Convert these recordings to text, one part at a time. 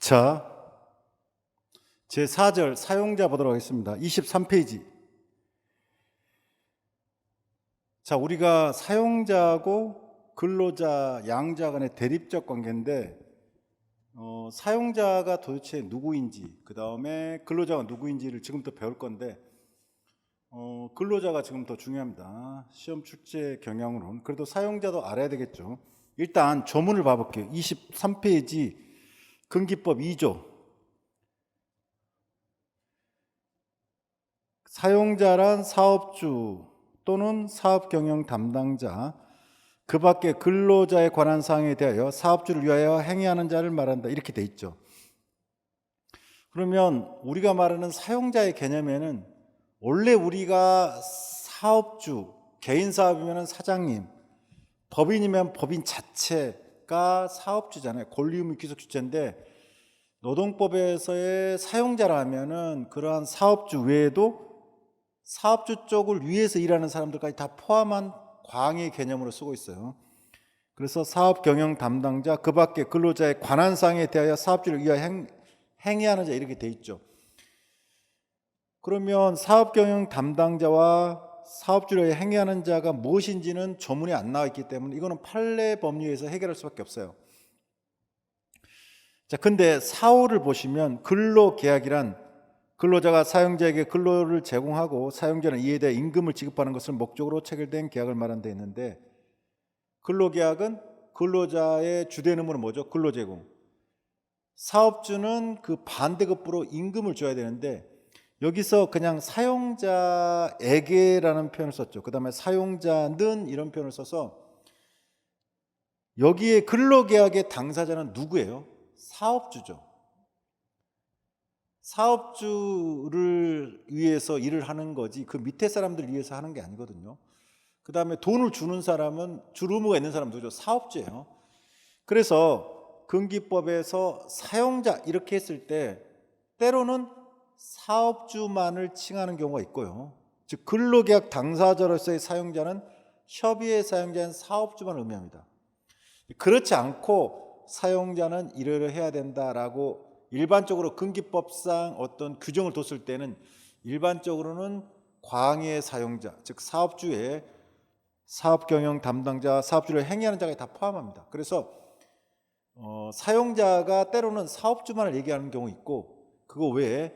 자, 제4절 사용자 보도록 하겠습니다. 23페이지. 자, 우리가 사용자하고 근로자, 양자 간의 대립적 관계인데 사용자가 도대체 누구인지, 그 다음에 근로자가 누구인지를 지금부터 배울 건데 근로자가 지금 더 중요합니다. 시험 출제 경향으로는. 그래도 사용자도 알아야 되겠죠. 일단 조문을 봐볼게요. 23페이지 근기법 2조. 사용자란 사업주 또는 사업경영 담당자, 그 밖에 근로자에 관한 사항에 대하여 사업주를 위하여 행위하는 자를 말한다. 이렇게 돼 있죠. 그러면 우리가 말하는 사용자의 개념에는 원래 우리가 사업주, 개인 사업이면 사장님, 법인이면 법인 자체가 사업주잖아요. 권리의무 귀속 주체인데 노동법에서의 사용자라 하면은 그러한 사업주 외에도 사업주 쪽을 위해서 일하는 사람들까지 다 포함한 광의 개념으로 쓰고 있어요. 그래서 사업 경영 담당자, 그 밖에 근로자의 관한 사항에 대하여 사업주를 위하여 행위하는 자 이렇게 돼 있죠. 그러면 사업 경영 담당자와 사업주를 위하여 행위하는 자가 무엇인지는 조문에 안 나와 있기 때문에 이거는 판례 법률에서 해결할 수밖에 없어요. 자, 근데 4호를 보시면 근로계약이란 근로자가 사용자에게 근로를 제공하고 사용자는 이에 대해 임금을 지급하는 것을 목적으로 체결된 계약을 말하는 데 있는데, 근로계약은 근로자의 주된 의무는 뭐죠? 근로제공. 사업주는 그 반대급부로 임금을 줘야 되는데 여기서 그냥 사용자에게라는 표현을 썼죠. 그 다음에 사용자는 이런 표현을 써서 여기에 근로계약의 당사자는 누구예요? 사업주죠. 사업주를 위해서 일을 하는 거지 그 밑에 사람들 위해서 하는 게 아니거든요. 그 다음에 돈을 주는 사람은 줄 의무가 있는 사람 누구죠? 사업주예요. 그래서 근기법에서 사용자 이렇게 했을 때 때로는 사업주만을 칭하는 경우가 있고요. 즉 근로계약 당사자로서의 사용자는 협의의 사용자인 사업주만 의미합니다. 그렇지 않고 사용자는 이러해야 된다라고 일반적으로 근기법상 어떤 규정을 뒀을 때는 일반적으로는 광의 사용자, 즉 사업주의 사업경영 담당자, 사업주를 행위하는 자가 다 포함합니다. 그래서 사용자가 때로는 사업주만을 얘기하는 경우 있고 그거 외에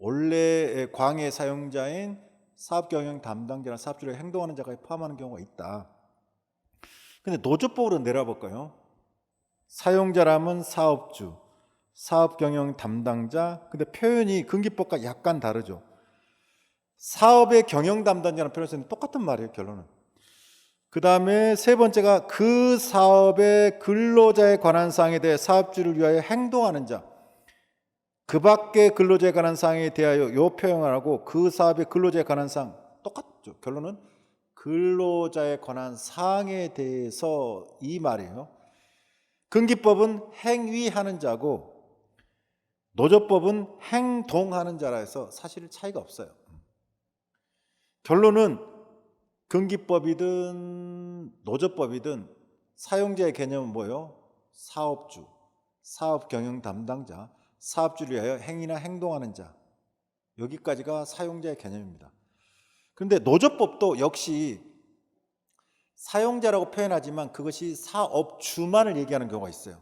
원래 광의 사용자인 사업경영 담당자나 사업주를 행동하는 자가 포함하는 경우가 있다. 근데 노조법으로 내려볼까요? 사용자라면 사업주, 사업경영 담당자. 근데 표현이 근기법과 약간 다르죠. 사업의 경영 담당자라는 표현을 쓰는 똑같은 말이에요, 결론은. 그 다음에 세 번째가 그 사업의 근로자에 관한 사항에 대해 사업주를 위하여 행동하는 자. 그 밖에 근로자에 관한 사항에 대하여 요 표현을 하고 그 사업의 근로자에 관한 사항 똑같죠. 결론은 근로자에 관한 사항에 대해서 이 말이에요. 근기법은 행위하는 자고 노조법은 행동하는 자라 해서 사실 차이가 없어요. 결론은 근기법이든 노조법이든 사용자의 개념은 뭐예요? 사업주, 사업경영 담당자, 사업주를 위하여 행위나 행동하는 자. 여기까지가 사용자의 개념입니다. 그런데 노조법도 역시 사용자라고 표현하지만 그것이 사업주만을 얘기하는 경우가 있어요.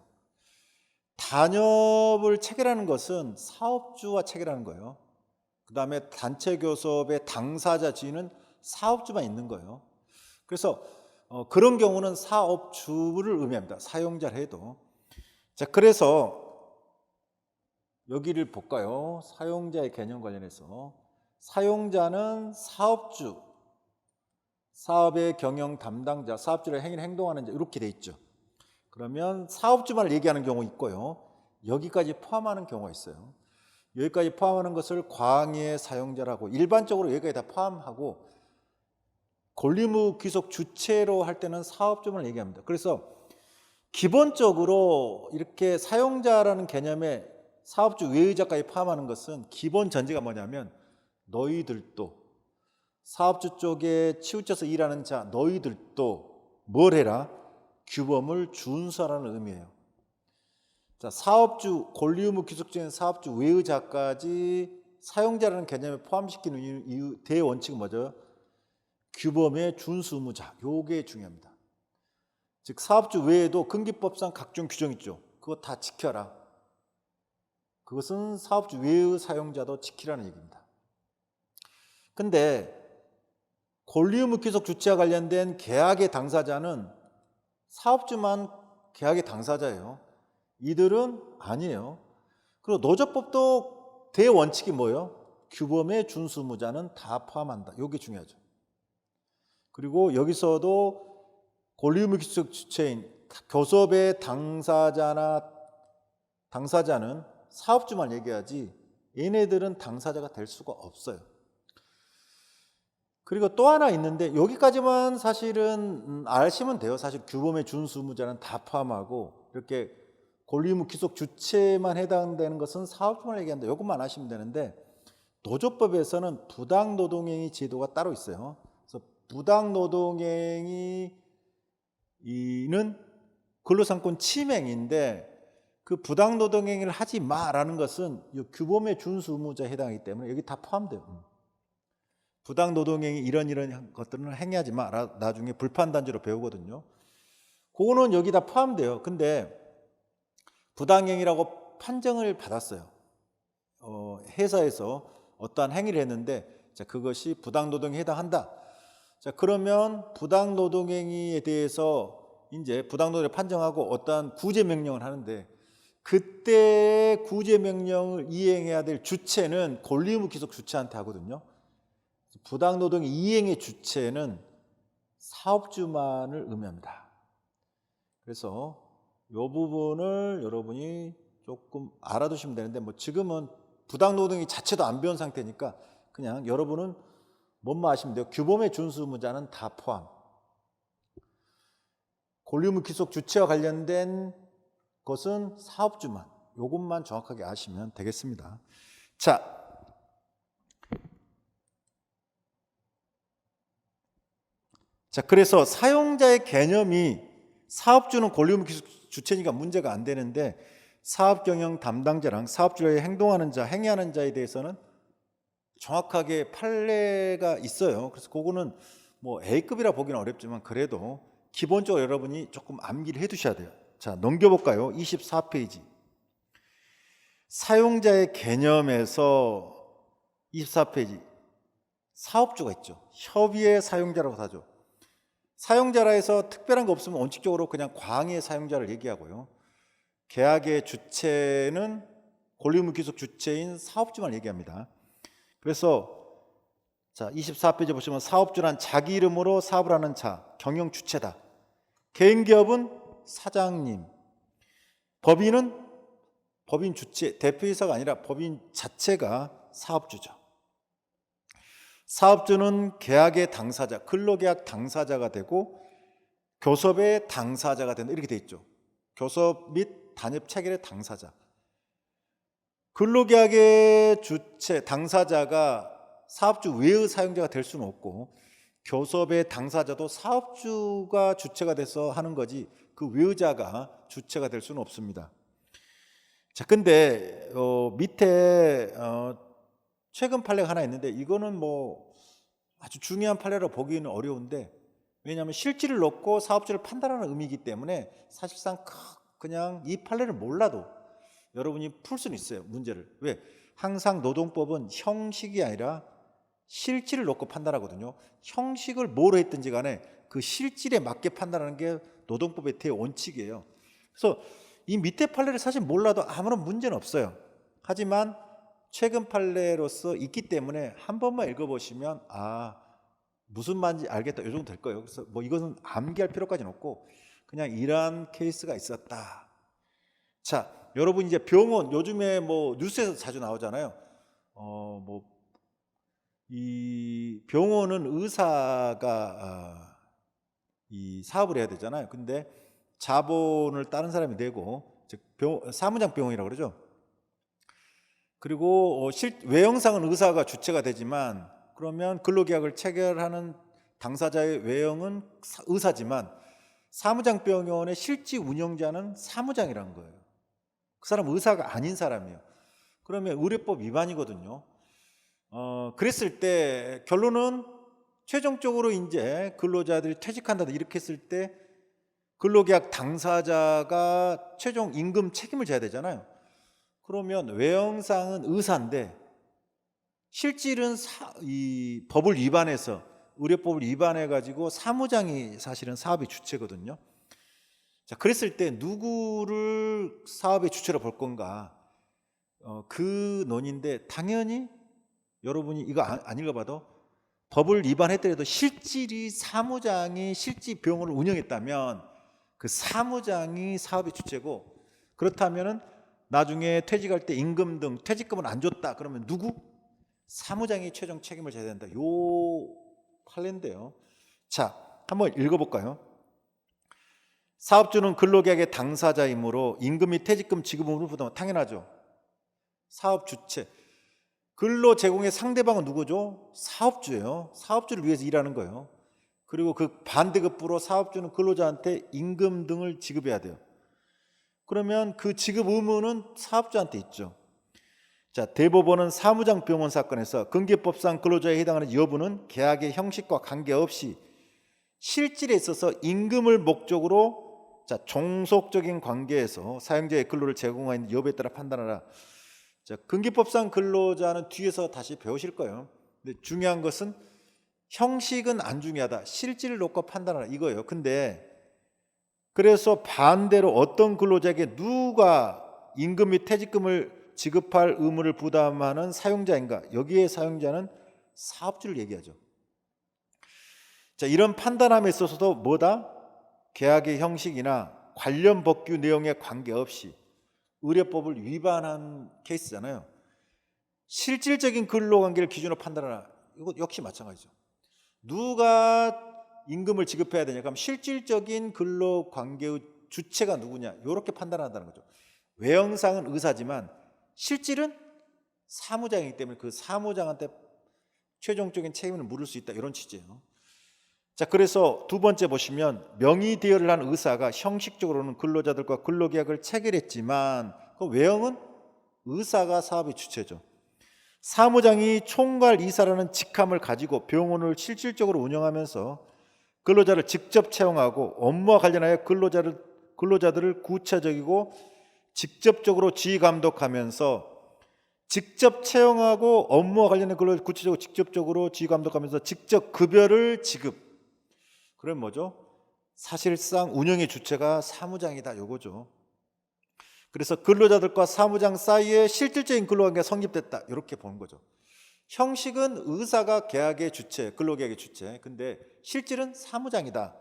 단협을 체결하는 것은 사업주와 체결하는 거예요. 그 다음에 단체교섭의 당사자 지위는 사업주만 있는 거예요. 그래서 그런 경우는 사업주를 의미합니다. 사용자를 해도. 자, 그래서 여기를 볼까요? 사용자의 개념 관련해서 사용자는 사업주, 사업의 경영 담당자, 사업주를 행위를 행동하는 자 이렇게 돼 있죠. 그러면 사업주만을 얘기하는 경우 있고요. 여기까지 포함하는 경우가 있어요. 여기까지 포함하는 것을 광의 사용자라고 일반적으로 여기까지 다 포함하고 권리의무 귀속 주체로 할 때는 사업주만을 얘기합니다. 그래서 기본적으로 이렇게 사용자라는 개념에 사업주 외의자까지 포함하는 것은 기본 전제가 뭐냐면 너희들도 사업주 쪽에 치우쳐서 일하는 자 너희들도 뭘 해라? 규범을 준수하라는 의미예요. 자, 사업주, 권리 의무 귀속적인 사업주 외의자까지 사용자라는 개념에 포함시키는 이유 대원칙은 뭐죠? 규범의 준수 의무자. 요게 중요합니다. 즉 사업주 외에도 근기법상 각종 규정 있죠. 그거 다 지켜라. 그것은 사업주 외의 사용자도 지키라는 얘기입니다. 근데 권리 의무 귀속 주체와 관련된 계약의 당사자는 사업주만 계약의 당사자예요. 이들은 아니에요. 그리고 노조법도 대원칙이 뭐예요? 규범의 준수 의무자는 다 포함한다. 이게 중요하죠. 그리고 여기서도 권리 의무 귀속 주체인 교섭의 당사자는 사업주만 얘기하지 얘네들은 당사자가 될 수가 없어요. 그리고 또 하나 있는데 여기까지만 사실은 아시면 돼요. 사실 규범의 준수 의무자는 다 포함하고 이렇게 권리 의무 귀속 주체만 해당되는 것은 사업주만 얘기한다. 이것만 아시면 되는데 노조법에서는 부당노동행위 제도가 따로 있어요. 그래서 부당노동행위는 근로상권 침해인데 그 부당노동행위를 하지 마라는 것은 이 규범의 준수 의무자에 해당하기 때문에 여기 다 포함돼요. 부당노동행위 이런 것들은 행위하지 마. 나중에 불판단지로 배우거든요. 그거는 여기 다 포함돼요. 근데 부당행위라고 판정을 받았어요. 회사에서 어떠한 행위를 했는데 자, 그것이 부당노동에 해당한다. 자, 그러면 부당노동행위에 대해서 이제 부당노동을 판정하고 어떠한 구제명령을 하는데 그때 구제명령을 이행해야 될 주체는 권리 의무 귀속 주체한테 하거든요. 부당노동 이행의 주체는 사업주만을 의미합니다. 그래서 이 부분을 여러분이 조금 알아두시면 되는데 뭐 지금은 부당노동이 자체도 안 배운 상태니까 그냥 여러분은 뭔만 아시면 돼요. 규범의 준수 의무자는 다 포함. 권리 의무 귀속 주체와 관련된 것은 사업주만. 이것만 정확하게 아시면 되겠습니다. 자, 그래서 사용자의 개념이 사업주는 권리 의무 귀속 주체니까 문제가 안 되는데 사업 경영 담당자랑 사업주의 행동하는 자, 행위하는 자에 대해서는 정확하게 판례가 있어요. 그래서 그거는 뭐 A급이라 보기는 어렵지만 그래도 기본적으로 여러분이 조금 암기를 해 두셔야 돼요. 자, 넘겨볼까요? 24페이지. 사용자의 개념에서 24페이지. 사업주가 있죠. 협의의 사용자라고 하죠. 사용자라 해서 특별한 거 없으면 원칙적으로 그냥 광의 사용자를 얘기하고요. 계약의 주체는 권리 의무 귀속 주체인 사업주만 얘기합니다. 그래서 자, 24페이지 보시면 사업주란 자기 이름으로 사업을 하는 자, 경영 주체다. 개인기업은 사장님, 법인은 법인 주체, 대표이사가 아니라 법인 자체가 사업주죠. 사업주는 계약의 당사자, 근로계약 당사자가 되고 교섭의 당사자가 된다. 이렇게 돼 있죠. 교섭 및 단협 체결의 당사자. 근로계약의 주체, 당사자가 사업주 외의 사용자가 될 수는 없고 교섭의 당사자도 사업주가 주체가 돼서 하는 거지 그 외의자가 주체가 될 수는 없습니다. 자, 근데 밑에 최근 판례가 하나 있는데 이거는 뭐 아주 중요한 판례로 보기는 어려운데 왜냐하면 실질을 놓고 사업주를 판단하는 의미이기 때문에 사실상 그냥 이 판례를 몰라도 여러분이 풀 수는 있어요. 문제를. 왜? 항상 노동법은 형식이 아니라 실질을 놓고 판단하거든요. 형식을 뭐로 했든지 간에 그 실질에 맞게 판단하는 게 노동법의 대원칙이에요. 그래서 이 밑에 판례를 사실 몰라도 아무런 문제는 없어요. 하지만 최근 판례로서 있기 때문에 한 번만 읽어보시면 무슨 말인지 알겠다. 이 정도 될 거예요. 그래서 뭐 이것은 암기할 필요까지는 없고 그냥 이러한 케이스가 있었다. 자, 여러분 이제 병원 요즘에 뭐 뉴스에서 자주 나오잖아요. 이 병원은 의사가 이 사업을 해야 되잖아요. 근데 자본을 다른 사람이 내고 즉 사무장 병원이라고 그러죠. 그리고 외형상은 의사가 주체가 되지만 그러면 근로계약을 체결하는 당사자의 외형은 의사지만 사무장 병원의 실질 운영자는 사무장이라는 거예요. 그 사람 의사가 아닌 사람이에요. 그러면 의료법 위반이거든요. 그랬을 때 결론은 최종적으로 이제 근로자들이 퇴직한다 이렇게 했을 때 근로계약 당사자가 최종 임금 책임을 져야 되잖아요. 그러면 외형상은 의사인데 실질은 이 법을 위반해서 의료법을 위반해 가지고 사무장이 사실은 사업의 주체거든요. 자, 그랬을 때 누구를 사업의 주체로 볼 건가? 그 논의인데 당연히 여러분이 이거 안 읽어봐도 법을 위반했더라도 실질이 사무장이 실질 병원을 운영했다면 그 사무장이 사업의 주체고, 그렇다면은 나중에 퇴직할 때 임금 등 퇴직금을 안 줬다 그러면 누구? 사무장이 최종 책임을 져야 된다. 요 판례인데요. 자, 한번 읽어볼까요? 사업주는 근로계약의 당사자이므로 임금 및 퇴직금 지급 의무를 부담한다. 당연하죠. 사업 주체. 근로 제공의 상대방은 누구죠? 사업주예요. 사업주를 위해서 일하는 거예요. 그리고 그 반대급부로 사업주는 근로자한테 임금 등을 지급해야 돼요. 그러면 그 지급 의무는 사업주한테 있죠. 자, 대법원은 사무장 병원 사건에서 근계법상 근로자에 해당하는 여부는 계약의 형식과 관계없이 실질에 있어서 임금을 목적으로 종속적인 관계에서 사용자의 근로를 제공하는 여부에 따라 판단하라. 자, 근계법상 근로자는 뒤에서 다시 배우실 거예요. 근데 중요한 것은 형식은 안 중요하다. 실질을 놓고 판단하라 이거예요. 근데 그래서 반대로 어떤 근로자에게 누가 임금 및 퇴직금을 지급할 의무를 부담하는 사용자인가? 여기에 사용자는 사업주를 얘기하죠. 자, 이런 판단함에 있어서도 뭐다? 계약의 형식이나 관련 법규 내용에 관계없이 의료법을 위반한 케이스잖아요. 실질적인 근로관계를 기준으로 판단하라. 이거 역시 마찬가지죠. 누가 임금을 지급해야 되냐? 그럼 실질적인 근로관계의 주체가 누구냐? 이렇게 판단한다는 거죠. 외형상은 의사지만 실질은 사무장이기 때문에 그 사무장한테 최종적인 책임을 물을 수 있다. 이런 취지예요. 자, 그래서 두 번째 보시면 명의 대여를 한 의사가 형식적으로는 근로자들과 근로계약을 체결했지만 그 외형은 의사가 사업의 주체죠. 사무장이 총괄 이사라는 직함을 가지고 병원을 실질적으로 운영하면서 근로자를 직접 채용하고 업무와 관련하여 근로자들을 구체적이고 직접적으로 지휘 감독하면서 직접 채용하고 업무와 관련된 근로자를 구체적으로 직접적으로 지휘 감독하면서 직접 급여를 지급. 그럼 뭐죠? 사실상 운영의 주체가 사무장이다 요거죠. 그래서 근로자들과 사무장 사이에 실질적인 근로관계가 성립됐다 이렇게 보는 거죠. 형식은 의사가 계약의 주체, 근로계약의 주체. 근데 실질은 사무장이다.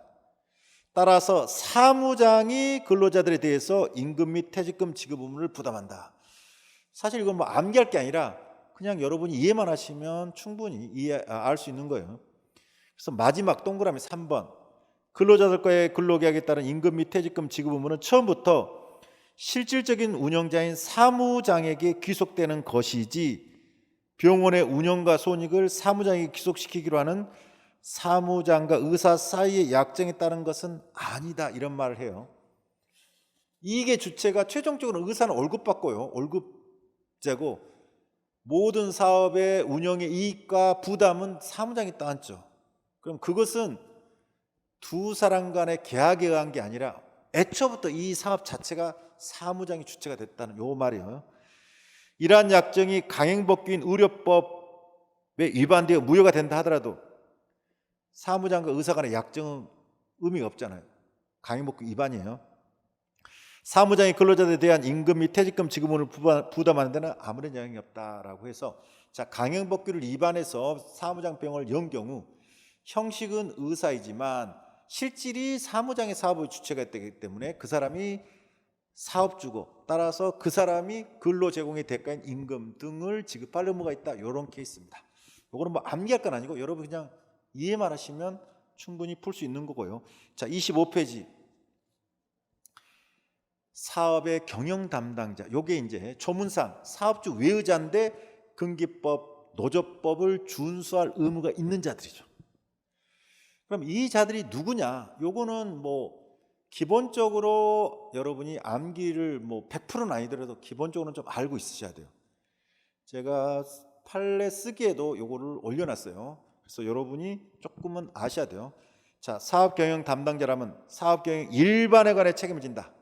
따라서 사무장이 근로자들에 대해서 임금 및 퇴직금 지급 의무를 부담한다. 사실 이건 뭐 암기할 게 아니라 그냥 여러분이 이해만 하시면 충분히 알 수 있는 거예요. 그래서 마지막 동그라미 3번. 근로자들과의 근로계약에 따른 임금 및 퇴직금 지급 의무는 처음부터 실질적인 운영자인 사무장에게 귀속되는 것이지 병원의 운영과 손익을 사무장에게 귀속시키기로 하는 사무장과 의사 사이의 약정에 따른 것은 아니다. 이런 말을 해요. 이익의 주체가 최종적으로 의사는 월급 받고요. 월급제고 모든 사업의 운영의 이익과 부담은 사무장이 떠안죠. 그럼 그것은 두 사람 간의 계약에 의한 게 아니라 애초부터 이 사업 자체가 사무장이 주체가 됐다는 요 말이에요. 이러한 약정이 강행법규인 의료법에 위반되어 무효가 된다 하더라도 사무장과 의사 간의 약정은 의미가 없잖아요. 강행법규 위반이에요. 사무장이 근로자들에 대한 임금 및 퇴직금 지급을 부담하는 데는 아무런 영향이 없다라고 해서, 자, 강행법규를 위반해서 사무장 병을 연 경우 형식은 의사이지만 실질이 사무장의 사업의 주체가 되기 때문에 그 사람이 사업주고 따라서 그 사람이 근로 제공의 대가인 임금 등을 지급할 의무가 있다. 이런 케이스입니다. 이거는 뭐 암기할 건 아니고 여러분 그냥 이해만 하시면 충분히 풀 수 있는 거고요. 자, 25페이지. 사업의 경영 담당자. 요게 이제 조문상 사업주 외의자인데 근기법, 노조법을 준수할 의무가 있는 자들이죠. 그럼 이 자들이 누구냐? 요거는 뭐 기본적으로 여러분이 암기를 뭐 100%는 아니더라도 기본적으로는 좀 알고 있으셔야 돼요. 제가 판례 쓰기에도 요거를 올려놨어요. 그래서 여러분이 조금은 아셔야 돼요. 자, 사업경영 담당자라면 사업경영 일반에 관해 책임을 진다.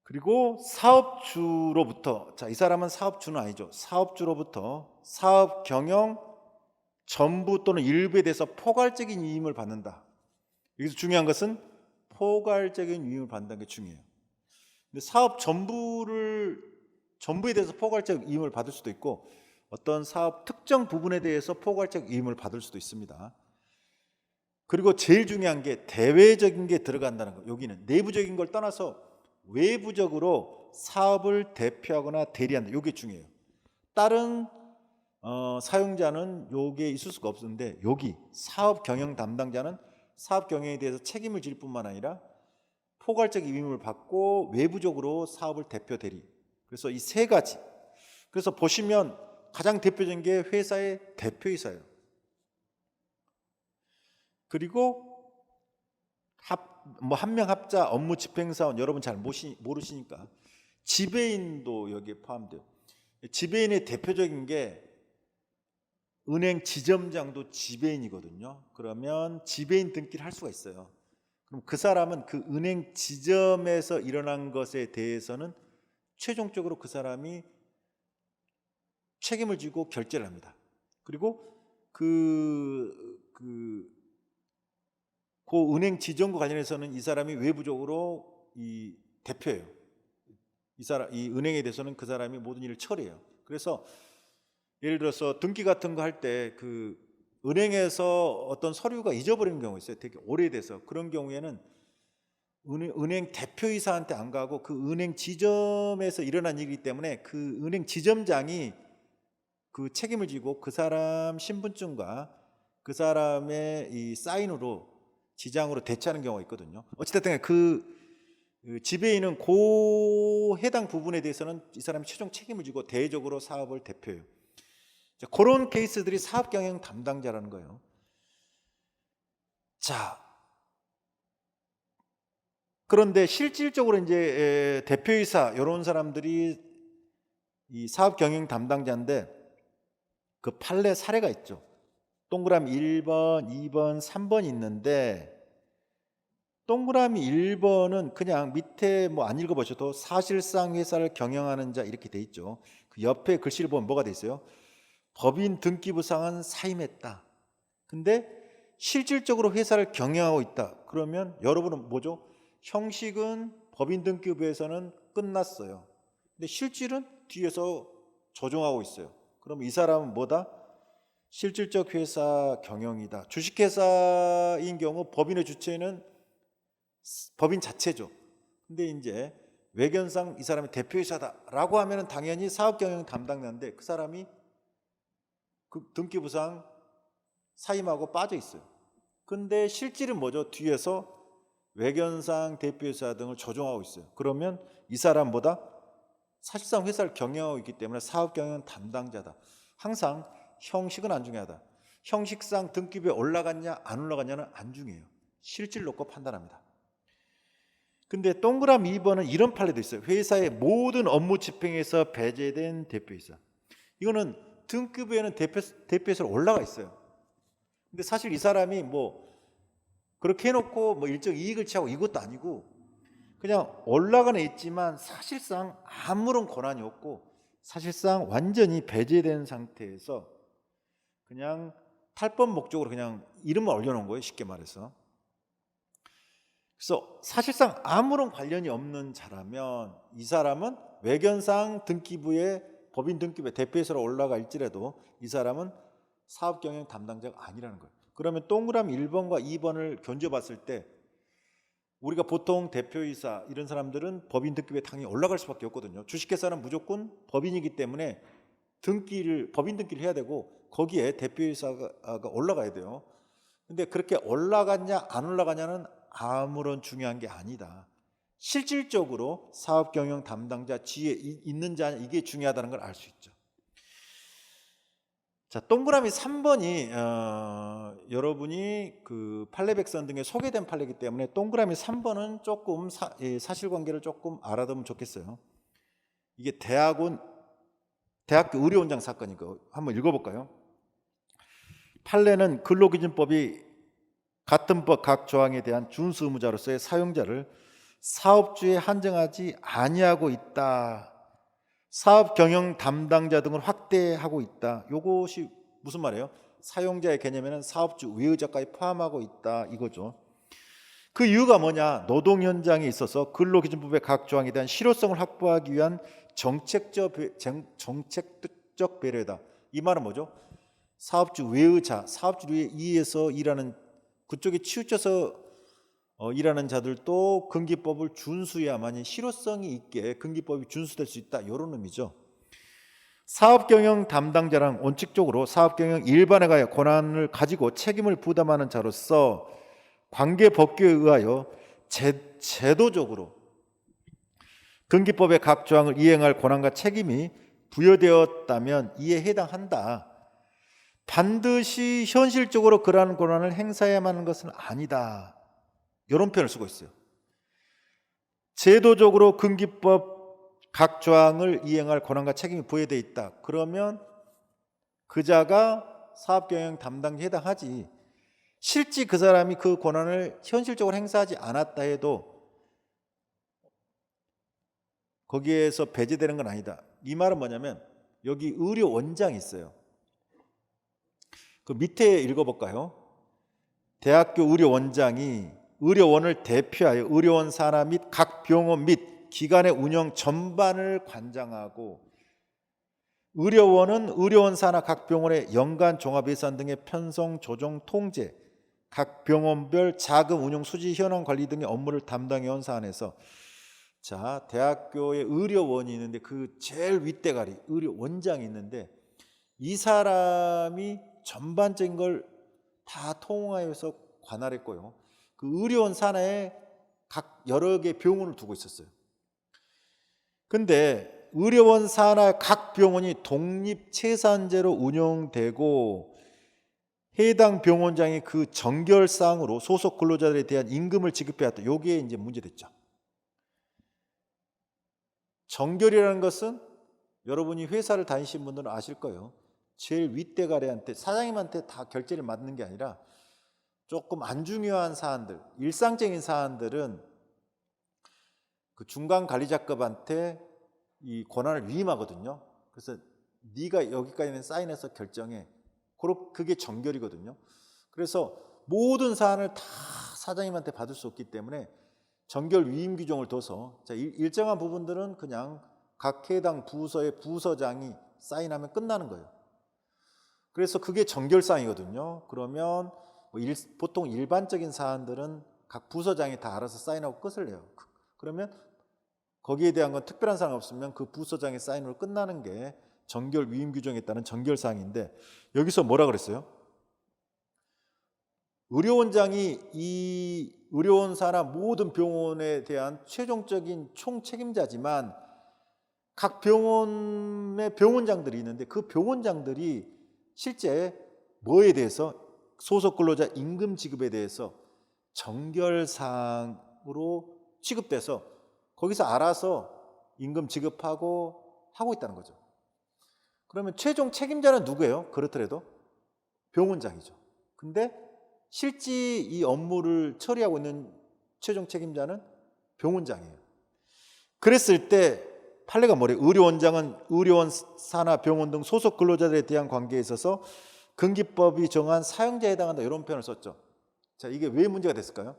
그리고 사업주로부터, 자, 이 사람은 사업주는 아니죠. 사업주로부터 사업경영 전부 또는 일부에 대해서 포괄적인 위임을 받는다. 여기서 중요한 것은 포괄적인 위임을 받는다는 게 중요해요. 근데 사업 전부에 대해서 포괄적 위임을 받을 수도 있고 어떤 사업 특정 부분에 대해서 포괄적 위임을 받을 수도 있습니다. 그리고 제일 중요한 게 대외적인 게 들어간다는 거. 여기는 내부적인 걸 떠나서 외부적으로 사업을 대표하거나 대리한다. 이게 중요해요. 다른 사용자는 요게 있을 수가 없는데 여기 사업 경영 담당자는 사업 경영에 대해서 책임을 질 뿐만 아니라 포괄적 위임을 받고 외부적으로 사업을 대표 대리. 그래서 이 세 가지. 그래서 보시면 가장 대표적인 게 회사의 대표이사예요. 그리고 한 명 합자 업무 집행사원 여러분 잘 모르시니까 지배인도 여기에 포함돼요. 지배인의 대표적인 게 은행 지점장도 지배인이거든요. 그러면 지배인 등기를 할 수가 있어요. 그럼 그 사람은 그 은행 지점에서 일어난 것에 대해서는 최종적으로 그 사람이 책임을 지고 결제를 합니다. 그리고 그 은행 지점과 관련해서는 이 사람이 외부적으로 이 대표예요. 이 은행에 대해서는 그 사람이 모든 일을 처리해요. 그래서 예를 들어서 등기 같은 거 할 때 그 은행에서 어떤 서류가 잊어버리는 경우가 있어요. 되게 오래돼서. 그런 경우에는 은행 대표이사한테 안 가고 그 은행 지점에서 일어난 일이기 때문에 그 은행 지점장이 그 책임을 지고 그 사람 신분증과 그 사람의 이 사인으로 지장으로 대체하는 경우가 있거든요. 어찌됐든 그 지배인은 그 해당 부분에 대해서는 이 사람이 최종 책임을 지고 대외적으로 사업을 대표해요. 자, 그런 케이스들이 사업 경영 담당자라는 거예요. 자, 그런데 실질적으로 이제 대표이사 이런 사람들이 이 사업 경영 담당자인데 그 판례 사례가 있죠. 동그라미 1번, 2번, 3번 있는데 동그라미 1번은 그냥 밑에 뭐 안 읽어보셔도 사실상 회사를 경영하는 자 이렇게 돼 있죠. 그 옆에 글씨를 보면 뭐가 돼 있어요? 법인 등기부상은 사임했다. 근데 실질적으로 회사를 경영하고 있다. 그러면 여러분은 뭐죠? 형식은 법인 등기부에서는 끝났어요. 근데 실질은 뒤에서 조정하고 있어요. 그럼 이 사람은 뭐다? 실질적 회사 경영이다. 주식회사인 경우 법인의 주체는 법인 자체죠. 근데 이제 외견상 이 사람이 대표이사다라고 하면은 당연히 사업경영 담당자인데 그 사람이 그 등기부상 사임하고 빠져 있어요. 근데 실질은 뭐죠? 뒤에서 외견상 대표이사 등을 조정하고 있어요. 그러면 이 사람보다 사실상 회사를 경영하고 있기 때문에 사업경영 담당자다. 항상 형식은 안 중요하다. 형식상 등기부에 올라갔냐 안 올라갔냐는 안 중요해요. 실질 놓고 판단합니다. 근데 동그라미 2번은 이런 판례도 있어요. 회사의 모든 업무 집행에서 배제된 대표이사. 이거는 등기부에는 대표이사로 올라가 있어요. 근데 사실 이 사람이 뭐 그렇게 해놓고 뭐 일정 이익을 취하고 이것도 아니고 그냥 올라가는 있지만 사실상 아무런 권한이 없고 사실상 완전히 배제된 상태에서 그냥 탈법 목적으로 그냥 이름만 올려놓은 거예요. 쉽게 말해서. 그래서 사실상 아무런 관련이 없는 자라면 이 사람은 외견상 등기부에 법인 등기부에 대표이사로 올라갈지라도 이 사람은 사업경영 담당자가 아니라는 거예요. 그러면 동그라미 1번과 2번을 견줘봤을 때 우리가 보통 대표이사 이런 사람들은 법인 등기부에 당연히 올라갈 수밖에 없거든요. 주식회사는 무조건 법인이기 때문에 법인 등기를 해야 되고 거기에 대표이사가 올라가야 돼요. 근데 그렇게 올라갔냐 안 올라가냐는 아무런 중요한 게 아니다. 실질적으로 사업경영 담당자 지위에 있는 자 이게 중요하다는 걸 알 수 있죠. 자, 동그라미 3번이 여러분이 그 판례백선 등에 소개된 판례이기 때문에 동그라미 3번은 조금 사실관계를 조금 알아두면 좋겠어요. 이게 대학교 의료원장 사건이고 한번 읽어볼까요? 판례는 근로기준법이 같은 법 각 조항에 대한 준수 의무자로서의 사용자를 사업주에 한정하지 아니하고 있다. 사업 경영 담당자 등을 확대하고 있다. 이것이 무슨 말이에요? 사용자의 개념에는 사업주 외의자까지 포함하고 있다 이거죠. 그 이유가 뭐냐? 노동 현장에 있어서 근로기준법의 각 조항에 대한 실효성을 확보하기 위한 정책적 배려다. 이 말은 뭐죠? 사업주 외의자, 사업주에 의해서 일하는 그쪽에 치우쳐서 일하는 자들도 근기법을 준수해야만이 실효성이 있게 근기법이 준수될 수 있다. 이런 의미죠. 사업경영 담당자란 원칙적으로 사업경영 일반에 가야 권한을 가지고 책임을 부담하는 자로서 관계법규에 의하여 제도적으로 근기법의 각 조항을 이행할 권한과 책임이 부여되었다면 이에 해당한다. 반드시 현실적으로 그러한 권한을 행사해야만 하는 것은 아니다. 이런 표현을 쓰고 있어요. 제도적으로 근기법 각 조항을 이행할 권한과 책임이 부여되어 있다. 그러면 그자가 사업경영 담당자에 해당하지. 실제 그 사람이 그 권한을 현실적으로 행사하지 않았다 해도 거기에서 배제되는 건 아니다. 이 말은 뭐냐면 여기 의료원장이 있어요. 그 밑에 읽어볼까요? 대학교 의료원장이 의료원을 대표하여 의료원 산하 및 각 병원 및 기관의 운영 전반을 관장하고 의료원은 의료원 산하 각 병원의 연간 종합예산 등의 편성, 조정, 통제, 각 병원별 자금 운용 수지 현황 관리 등의 업무를 담당해온 사안에서 자, 대학교에 의료원이 있는데 그 제일 윗대가리 의료원장이 있는데 이 사람이 전반적인 걸 다 통하여서 관할했고요. 그 의료원 산하에 각 여러 개 병원을 두고 있었어요. 근데 의료원 산하 각 병원이 독립체산제로 운영되고 해당 병원장이 그 정결사항으로 소속 근로자들에 대한 임금을 지급해왔다. 요게 이제 문제됐죠. 정결이라는 것은 여러분이 회사를 다니신 분들은 아실 거예요. 제일 윗대가리한테 사장님한테 다 결제를 맡는 게 아니라 조금 안 중요한 사안들, 일상적인 사안들은 그 중간 관리자급한테 이 권한을 위임하거든요. 그래서 네가 여기까지는 사인해서 결정해. 그게 정결이거든요. 그래서 모든 사안을 다 사장님한테 받을 수 없기 때문에 정결 위임 규정을 둬서 일정한 부분들은 그냥 각 해당 부서의 부서장이 사인하면 끝나는 거예요. 그래서 그게 정결사항이거든요. 그러면 보통 일반적인 사안들은 각 부서장이 다 알아서 사인하고 끝을 내요. 그러면 거기에 대한 건 특별한 사항 없으면 그 부서장의 사인으로 끝나는 게 정결 위임 규정에 따른 정결사항인데 여기서 뭐라 그랬어요? 의료원장이 이 의료원 산하 모든 병원에 대한 최종적인 총책임자지만 각 병원의 병원장들이 있는데 그 병원장들이 실제 뭐에 대해서 소속 근로자 임금 지급에 대해서 정결사항으로 취급돼서 거기서 알아서 임금 지급하고 하고 있다는 거죠. 그러면 최종 책임자는 누구예요? 그렇더라도 병원장이죠. 근데 실제 이 업무를 처리하고 있는 최종 책임자는 병원장이에요. 그랬을 때 판례가 뭐래요? 의료원장은 의료원 산하 병원 등 소속 근로자들에 대한 관계에 있어서 근기법이 정한 사용자에 해당한다 이런 표현을 썼죠. 자, 이게 왜 문제가 됐을까요?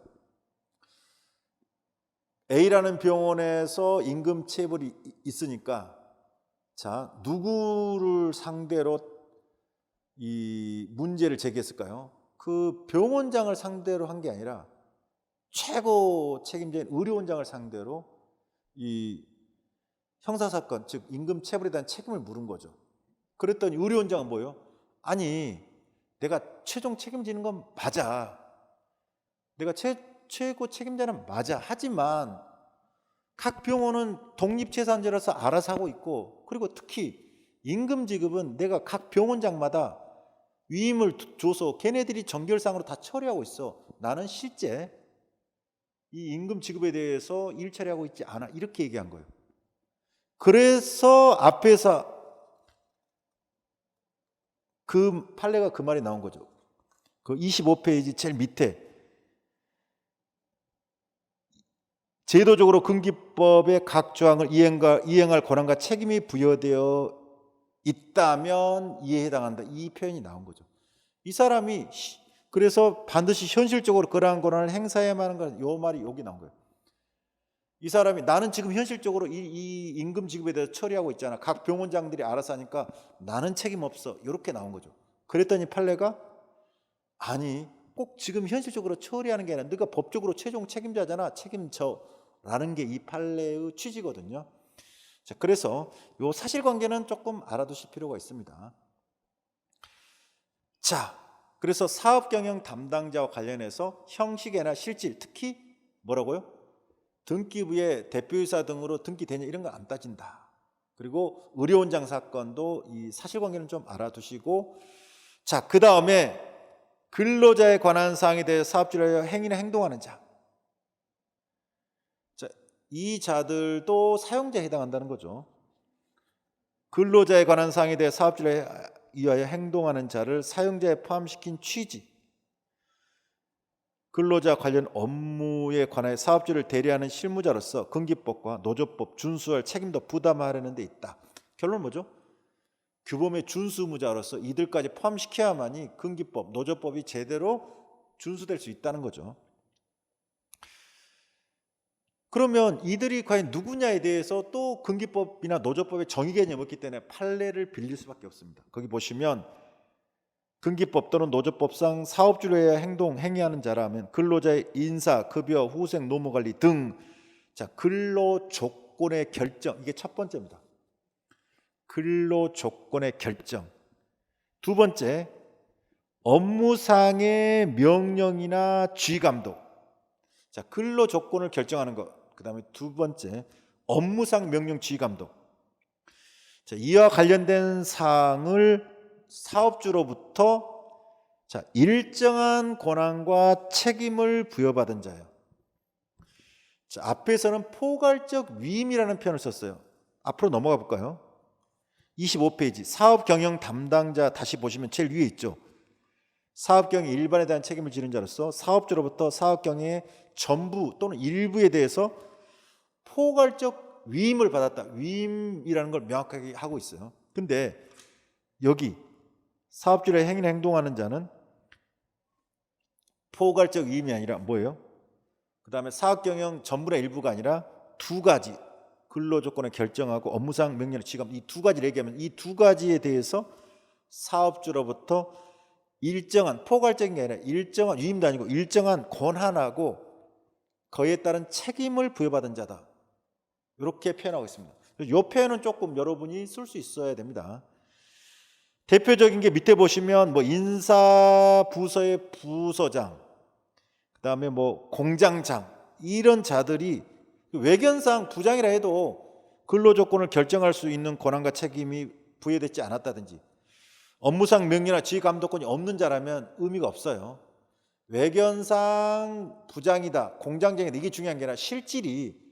A라는 병원에서 임금 체불이 있으니까 자, 누구를 상대로 이 문제를 제기했을까요? 그 병원장을 상대로 한 게 아니라 최고 책임자인 의료원장을 상대로 이 형사사건, 즉 임금 체불에 대한 책임을 물은 거죠. 그랬더니 의료원장은 뭐예요? 아니, 내가 최종 책임지는 건 맞아. 내가 최고 책임자는 맞아. 하지만 각 병원은 독립체산제라서 알아서 하고 있고, 그리고 특히 임금 지급은 내가 각 병원장마다 위임을 줘서 걔네들이 정결상으로 다 처리하고 있어. 나는 실제 이 임금 지급에 대해서 일 처리하고 있지 않아. 이렇게 얘기한 거예요. 그래서 앞에서 그 판례가 그 말이 나온 거죠. 그 25페이지 제일 밑에 제도적으로 금기법의 각 조항을 이행할 권한과 책임이 부여되어 있다면 이에 해당한다. 이 표현이 나온 거죠. 이 사람이 그래서 반드시 현실적으로 그러한 권한을 행사해야만 하는 건 요 말이 여기 나온 거예요. 이 사람이 나는 지금 현실적으로 이 임금 지급에 대해서 처리하고 있잖아. 각 병원장들이 알아서 하니까 나는 책임 없어. 이렇게 나온 거죠. 그랬더니 판례가 아니 꼭 지금 현실적으로 처리하는 게 아니라 네가 법적으로 최종 책임자잖아. 책임져라는 게 이 판례의 취지거든요. 자, 그래서 요 사실관계는 조금 알아두실 필요가 있습니다. 자, 그래서 사업경영 담당자와 관련해서 형식이나 실질, 특히 뭐라고요? 등기부의 대표이사 등으로 등기되냐 이런 거 안 따진다. 그리고 의료원장 사건도 이 사실관계는 좀 알아두시고, 자, 그 다음에 근로자에 관한 사항에 대해 사업주로 행위나 행동하는 자. 자, 이 자들도 사용자에 해당한다는 거죠. 근로자에 관한 사항에 대해 사업주로 위하여 행동하는 자를 사용자에 포함시킨 취지. 근로자 관련 업무에 관하여 사업주를 대리하는 실무자로서 근기법과 노조법 준수할 책임도 부담하려는 데 있다. 결론은 뭐죠? 규범의 준수 의무자로서 이들까지 포함시켜야만이 근기법, 노조법이 제대로 준수될 수 있다는 거죠. 그러면 이들이 과연 누구냐에 대해서 또 근기법이나 노조법의 정의 개념이 없기 때문에 판례를 빌릴 수밖에 없습니다. 거기 보시면 근기법 또는 노조법상 사업주로의 행위하는 자라면 근로자의 인사, 급여, 후생, 노무관리 등, 자, 근로 조건의 결정, 이게 첫 번째입니다. 근로 조건의 결정. 두 번째, 업무상의 명령이나 지휘감독. 자, 근로 조건을 결정하는 것. 그 다음에 두 번째, 업무상 명령 지휘감독. 자, 이와 관련된 사항을 사업주로부터 자, 일정한 권한과 책임을 부여받은 자예요. 자, 앞에서는 포괄적 위임이라는 표현을 썼어요. 앞으로 넘어가 볼까요? 25페이지 사업경영 담당자 다시 보시면 제일 위에 있죠. 사업경영 일반에 대한 책임을 지는 자로서 사업주로부터 사업경영의 전부 또는 일부에 대해서 포괄적 위임을 받았다. 위임이라는 걸 명확하게 하고 있어요. 근데 여기 사업주의 행위나 행동하는 자는 포괄적 위임이 아니라 뭐예요? 그 다음에 사업경영 전부의 일부가 아니라 두 가지 근로조건을 결정하고 업무상 명령을 지감, 이 두 가지를 얘기하면 이 두 가지에 대해서 사업주로부터 일정한 포괄적인 게 아니라 일정한 위임도 아니고 일정한 권한하고 그에 따른 책임을 부여받은 자다. 이렇게 표현하고 있습니다. 이 표현은 조금 여러분이 쓸 수 있어야 됩니다. 대표적인 게 밑에 보시면 뭐 인사부서의 부서장, 그 다음에 뭐 공장장, 이런 자들이 외견상 부장이라 해도 근로조건을 결정할 수 있는 권한과 책임이 부여되지 않았다든지 업무상 명령이나 지휘감독권이 없는 자라면 의미가 없어요. 외견상 부장이다, 공장장이다, 이게 중요한 게 아니라 실질이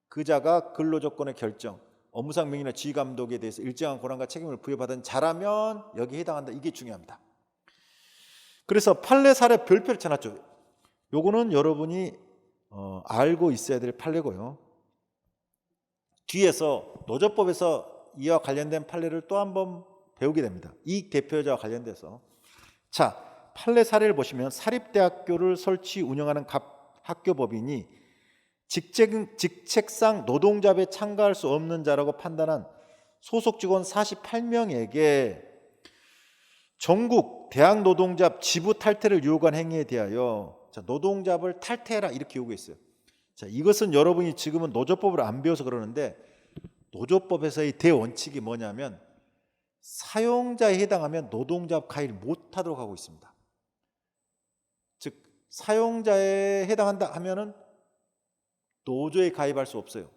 그 자가 근로조건의 결정, 업무상 명령이나 지휘감독에 대해서 일정한 권한과 책임을 부여받은 자라면 여기에 해당한다. 이게 중요합니다. 그래서 판례 사례 별표를 쳐놨죠. 요거는 여러분이 알고 있어야 될 판례고요. 뒤에서 노조법에서 이와 관련된 판례를 또 한번 배우게 됩니다. 이익 대표자와 관련돼서. 자, 판례 사례를 보시면 사립대학교를 설치 운영하는 학교법인이 직책상 노동자에 참가할 수 없는 자라고 판단한 소속 직원 48명에게 전국 대학 노동자 지부 탈퇴를 요구한 행위에 대하여 자, 노동자를 탈퇴해라 이렇게 요구했어요. 자, 이것은 여러분이 지금은 노조법을 안 배워서 그러는데 노조법에서의 대원칙이 뭐냐면 사용자에 해당하면 노동자 가입 못하도록 하고 있습니다. 즉 사용자에 해당한다 하면은 노조에 가입할 수 없어요.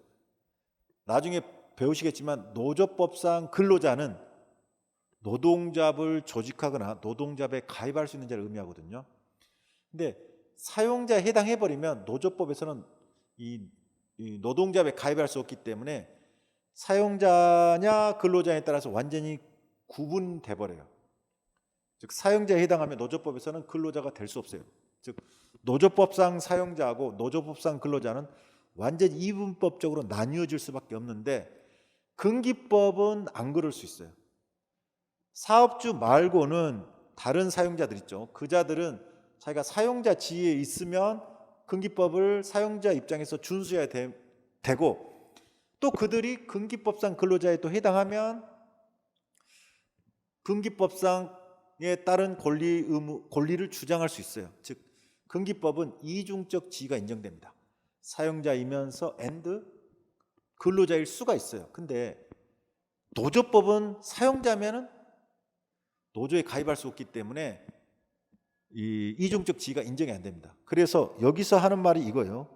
나중에 배우시겠지만 노조법상 근로자는 노동잡을 조직하거나 노동잡에 가입할 수 있는 자를 의미하거든요. 근데 사용자에 해당해버리면 노조법에서는 이 노동잡에 가입할 수 없기 때문에 사용자냐 근로자에 따라서 완전히 구분돼 버려요. 즉 사용자에 해당하면 노조법에서는 근로자가 될 수 없어요. 즉 노조법상 사용자하고 노조법상 근로자는 완전히 이분법적으로 나뉘어질 수밖에 없는데 근기법은 안 그럴 수 있어요. 사업주 말고는 다른 사용자들 있죠. 그 자들은 자기가 사용자 지위에 있으면 근기법을 사용자 입장에서 준수해야 되고 또 그들이 근기법상 근로자에 또 해당하면 근기법상에 따른 권리를 주장할 수 있어요. 즉 근기법은 이중적 지위가 인정됩니다. 사용자이면서 근로자일 수가 있어요. 근데 노조법은 사용자면은 노조에 가입할 수 없기 때문에 이 이중적 지위가 인정이 안 됩니다. 그래서 여기서 하는 말이 이거예요.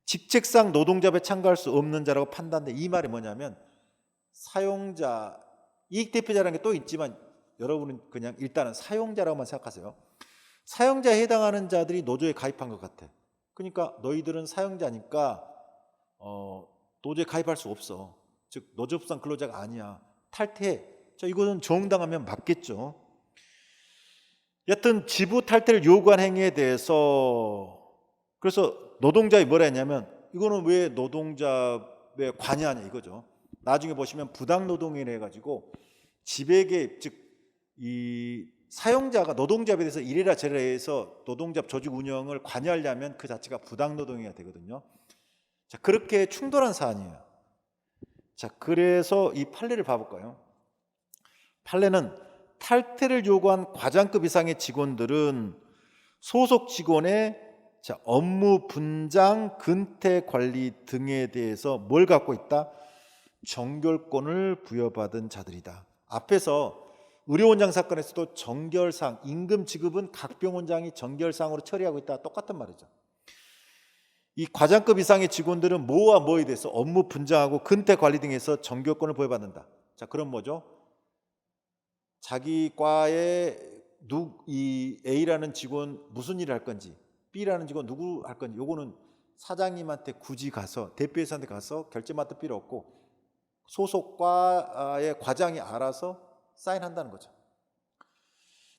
직책상 노동잡에 참가할 수 없는 자라고 판단돼. 이 말이 뭐냐면 사용자, 이익대표자라는 게 또 있지만 여러분은 그냥 일단은 사용자라고만 생각하세요. 사용자에 해당하는 자들이 노조에 가입한 것 같아. 그러니까 너희들은 사용자니까 노조에 가입할 수 없어. 즉 노조법상 근로자가 아니야. 탈퇴해. 자, 이거는 정당하면 맞겠죠. 여튼 지부 탈퇴를 요구한 행위에 대해서 그래서 노동자이 뭐라 했냐면 이거는 왜 노동자에 관여하냐 이거죠. 나중에 보시면 부당노동이라 해가지고 지배 개입 즉 이 사용자가 노동잡에 대해서 이래라 저래라 해서 노동잡 조직 운영을 관여하려면 그 자체가 부당노동이 되거든요. 자, 그렇게 충돌한 사안이에요. 자, 그래서 이 판례를 봐볼까요? 판례는 탈퇴를 요구한 과장급 이상의 직원들은 소속 직원의 업무 분장, 근태 관리 등에 대해서 뭘 갖고 있다? 정결권을 부여받은 자들이다. 앞에서 의료원장 사건에서도 정결상, 임금 지급은 각 병원장이 정결상으로 처리하고 있다. 똑같은 말이죠. 이 과장급 이상의 직원들은 뭐와 뭐에 대해서 업무 분장하고 근태 관리 등에서 정결권을 부여받는다. 자, 그럼 뭐죠? 자기 과에 이 A라는 직원 무슨 일을 할 건지 B라는 직원 누구 할 건지 요거는 사장님한테 굳이 가서 대표이사한테 가서 결제 맡을 필요 없고 소속과의 과장이 알아서 사인한다는 거죠.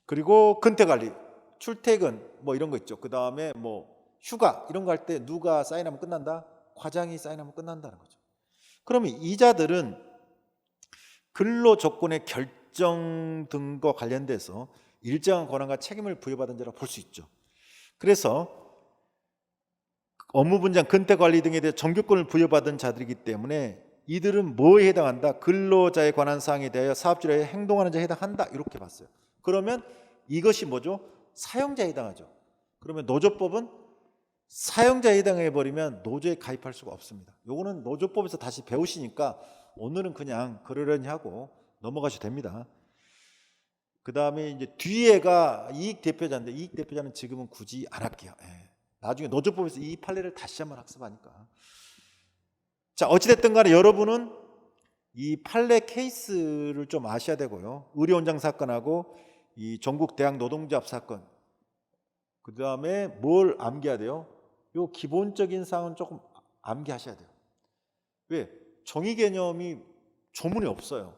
그리고 근태관리, 출퇴근 뭐 이런 거 있죠. 그 다음에 뭐 휴가 이런 거 할 때 누가 사인하면 끝난다? 과장이 사인하면 끝난다는 거죠. 그러면 이 자들은 근로 조건의 결정 등과 관련돼서 일정한 권한과 책임을 부여받은 자라고 볼 수 있죠. 그래서 업무 분장, 근태 관리 등에 대해 정규권을 부여받은 자들이기 때문에 이들은 뭐에 해당한다? 근로자에 관한 사항에 대하여 사업주로에 행동하는 자에 해당한다. 이렇게 봤어요. 그러면 이것이 뭐죠? 사용자에 해당하죠. 그러면 노조법은 사용자에 해당해 버리면 노조에 가입할 수가 없습니다. 요거는 노조법에서 다시 배우시니까 오늘은 그냥 그러려니 하고 넘어가셔도 됩니다. 그 다음에 이제 뒤에가 이익대표자인데 이익대표자는 지금은 굳이 안 할게요. 나중에 노조법에서 이 판례를 다시 한번 학습하니까. 자, 어찌됐든 간에 여러분은 이 판례 케이스를 좀 아셔야 되고요. 의료원장 사건하고 이 전국 대학 노동조합 사건, 그 다음에 뭘 암기해야 돼요? 요 기본적인 사항은 조금 암기하셔야 돼요. 왜? 정의 개념이 조문이 없어요.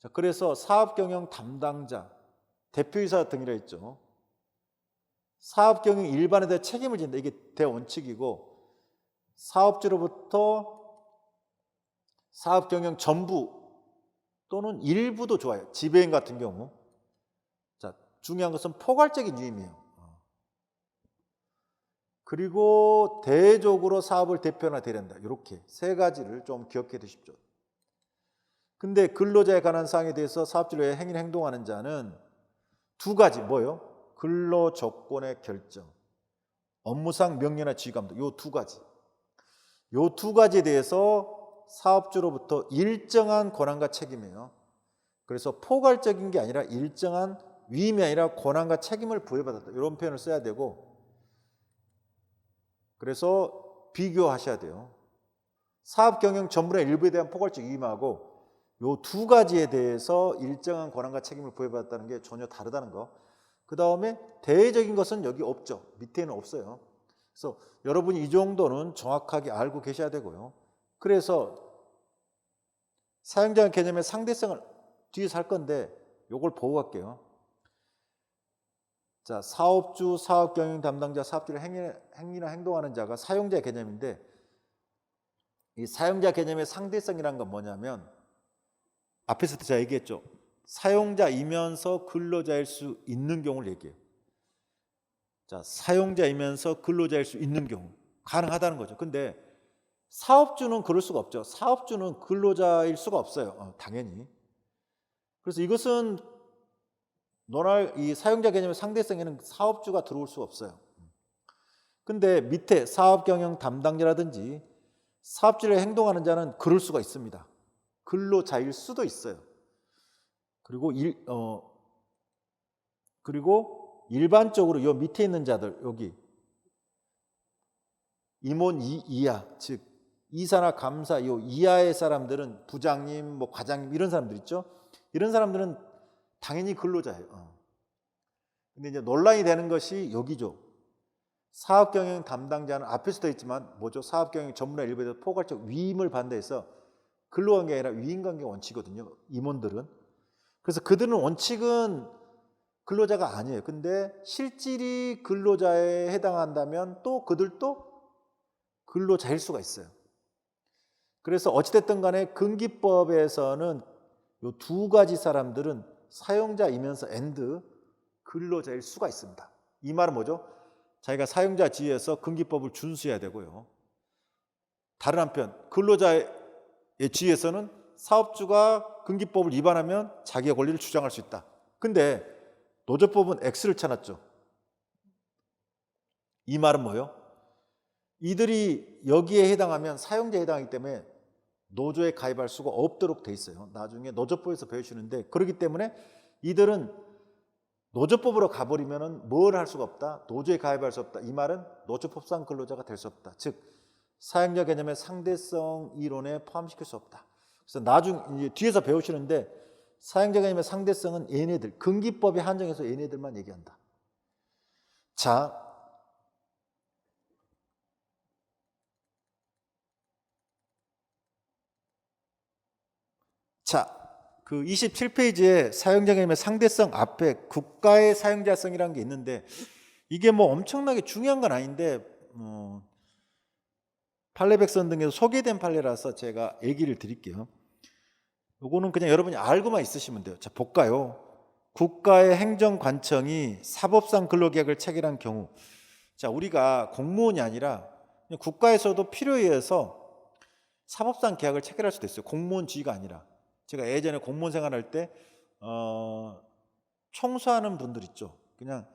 자, 그래서 사업경영 담당자, 대표이사 등이라 했죠. 사업경영 일반에 대해 책임을 진다. 이게 대원칙이고 사업주로부터 사업경영 전부 또는 일부도 좋아요. 지배인 같은 경우. 자, 중요한 것은 포괄적인 유임이에요. 그리고 대외적으로 사업을 대표나 대리한다. 이렇게 세 가지를 좀 기억해 두십시오. 근데 근로자에 관한 사항에 대해서 사업주로의 행위를 행동하는 자는 두 가지 뭐예요? 근로 조건의 결정, 업무상 명령이나 지휘감독. 요 두 가지. 요 두 가지에 대해서 사업주로부터 일정한 권한과 책임이에요. 그래서 포괄적인 게 아니라 일정한 위임이 아니라 권한과 책임을 부여받았다. 이런 표현을 써야 되고 그래서 비교하셔야 돼요. 사업 경영 전문의 일부에 대한 포괄적 위임하고 요 두 가지에 대해서 일정한 권한과 책임을 부여받았다는 게 전혀 다르다는 거. 그 다음에 대외적인 것은 여기 없죠. 밑에는 없어요. 그래서 여러분이 이 정도는 정확하게 알고 계셔야 되고요. 그래서 사용자 개념의 상대성을 뒤에서 할 건데 요걸 보고 갈게요. 자, 사업주, 사업경영 담당자, 사업주의 행위나 행동하는 자가 사용자 개념인데 이 사용자 개념의 상대성이란 건 뭐냐면 앞에서 제가 얘기했죠. 사용자이면서 근로자일 수 있는 경우를 얘기해요. 자, 사용자이면서 근로자일 수 있는 경우 가능하다는 거죠. 근데 사업주는 그럴 수가 없죠. 사업주는 근로자일 수가 없어요. 당연히. 그래서 이것은 논할 이 사용자 개념의 상대성에는 사업주가 들어올 수가 없어요. 근데 밑에 사업경영 담당자라든지 사업주를 행동하는 자는 그럴 수가 있습니다. 근로자일 수도 있어요. 그리고 일반적으로 요 밑에 있는 자들 여기 임원 이하 즉 이사나 감사 요 이하의 사람들은 부장님 뭐 과장님 이런 사람들 있죠. 이런 사람들은 당연히 근로자예요. 근데 이제 논란이 되는 것이 여기죠. 사업경영 담당자는 앞에서 되어 있지만 뭐죠? 사업경영 전문화 일부에서 포괄적 위임을 반대해서 근로관계 아니라 위임관계 원칙이거든요. 임원들은. 그래서 그들은 원칙은 근로자가 아니에요. 근데 실질이 근로자에 해당한다면 또 그들도 근로자일 수가 있어요. 그래서 어찌됐든 간에 근기법에서는 이 두 가지 사람들은 사용자이면서 근로자일 수가 있습니다. 이 말은 뭐죠? 자기가 사용자 지위에서 근기법을 준수해야 되고요. 다른 한편 근로자의 지위에서는 사업주가 근기법을 위반하면 자기의 권리를 주장할 수 있다. 근데 노조법은 X를 쳐놨죠. 이 말은 뭐예요? 이들이 여기에 해당하면 사용자에 해당하기 때문에 노조에 가입할 수가 없도록 돼 있어요. 나중에 노조법에서 배우시는데 그렇기 때문에 이들은 노조법으로 가버리면 뭘 할 수가 없다? 노조에 가입할 수 없다. 이 말은 노조법상 근로자가 될 수 없다. 즉 사용자 개념의 상대성 이론에 포함시킬 수 없다. 그래서 나중 뒤에서 배우시는데 사용자 개념의 상대성은 얘네들 근기법에 한정해서 얘네들만 얘기한다. 그 27페이지에 사용자 개념의 상대성 앞에 국가의 사용자성이라는 게 있는데 이게 뭐 엄청나게 중요한 건 아닌데 판례백선 등에서 소개된 판례라서 제가 얘기를 드릴게요. 요거는 그냥 여러분이 알고만 있으시면 돼요. 자, 볼까요? 국가의 행정관청이 사법상 근로계약을 체결한 경우, 자, 우리가 공무원이 아니라 국가에서도 필요에 의해서 사법상 계약을 체결할 수도 있어요. 공무원 지위가 아니라. 제가 예전에 공무원 생활할 때 청소하는 분들 있죠. 그냥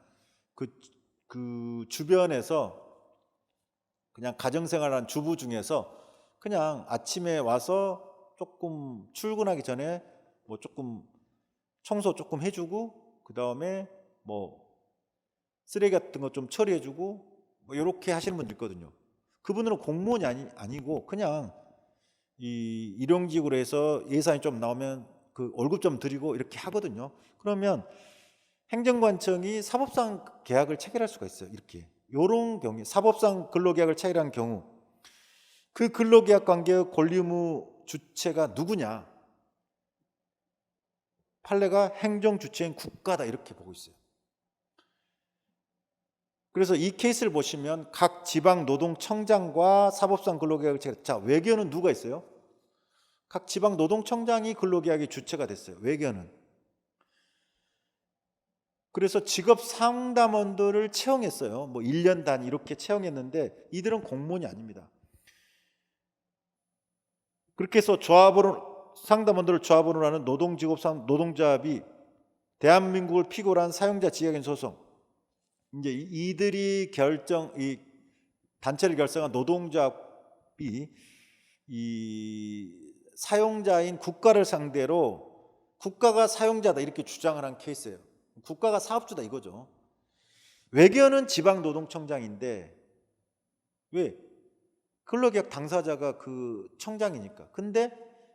그 주변에서 그냥 가정생활하는 주부 중에서 그냥 아침에 와서 조금 출근하기 전에 뭐 조금 청소 조금 해주고 그 다음에 뭐 쓰레기 같은 거 좀 처리해주고 뭐 이렇게 하시는 분들 있거든요. 그분들은 공무원이 아니고 그냥 이 일용직으로 해서 예산이 좀 나오면 그 월급 좀 드리고 이렇게 하거든요. 그러면 행정관청이 사법상 계약을 체결할 수가 있어요. 이렇게 이런 경우에 사법상 근로계약을 체결한 경우 그 근로계약 관계의 권리 의무 주체가 누구냐? 판례가 행정 주체인 국가다 이렇게 보고 있어요. 그래서 이 케이스를 보시면 각 지방 노동청장과 사법상 근로계약을 체결. 자, 외견은 누가 있어요? 각 지방 노동청장이 근로계약의 주체가 됐어요. 외견은. 그래서 직업 상담원들을 채용했어요. 뭐 1년 단위 이렇게 채용했는데 이들은 공무원이 아닙니다. 그렇게 해서 상담원들을 조합원으로 하는 노동조합이 대한민국을 피고로 한 사용자 지역인 소송. 이제 이들이 이 단체를 결성한 노동조합이 이 사용자인 국가를 상대로 국가가 사용자다 이렇게 주장을 한 케이스예요. 국가가 사업주다 이거죠. 외견은 지방노동청장인데 왜? 근로계약 당사자가 그 청장이니까. 근데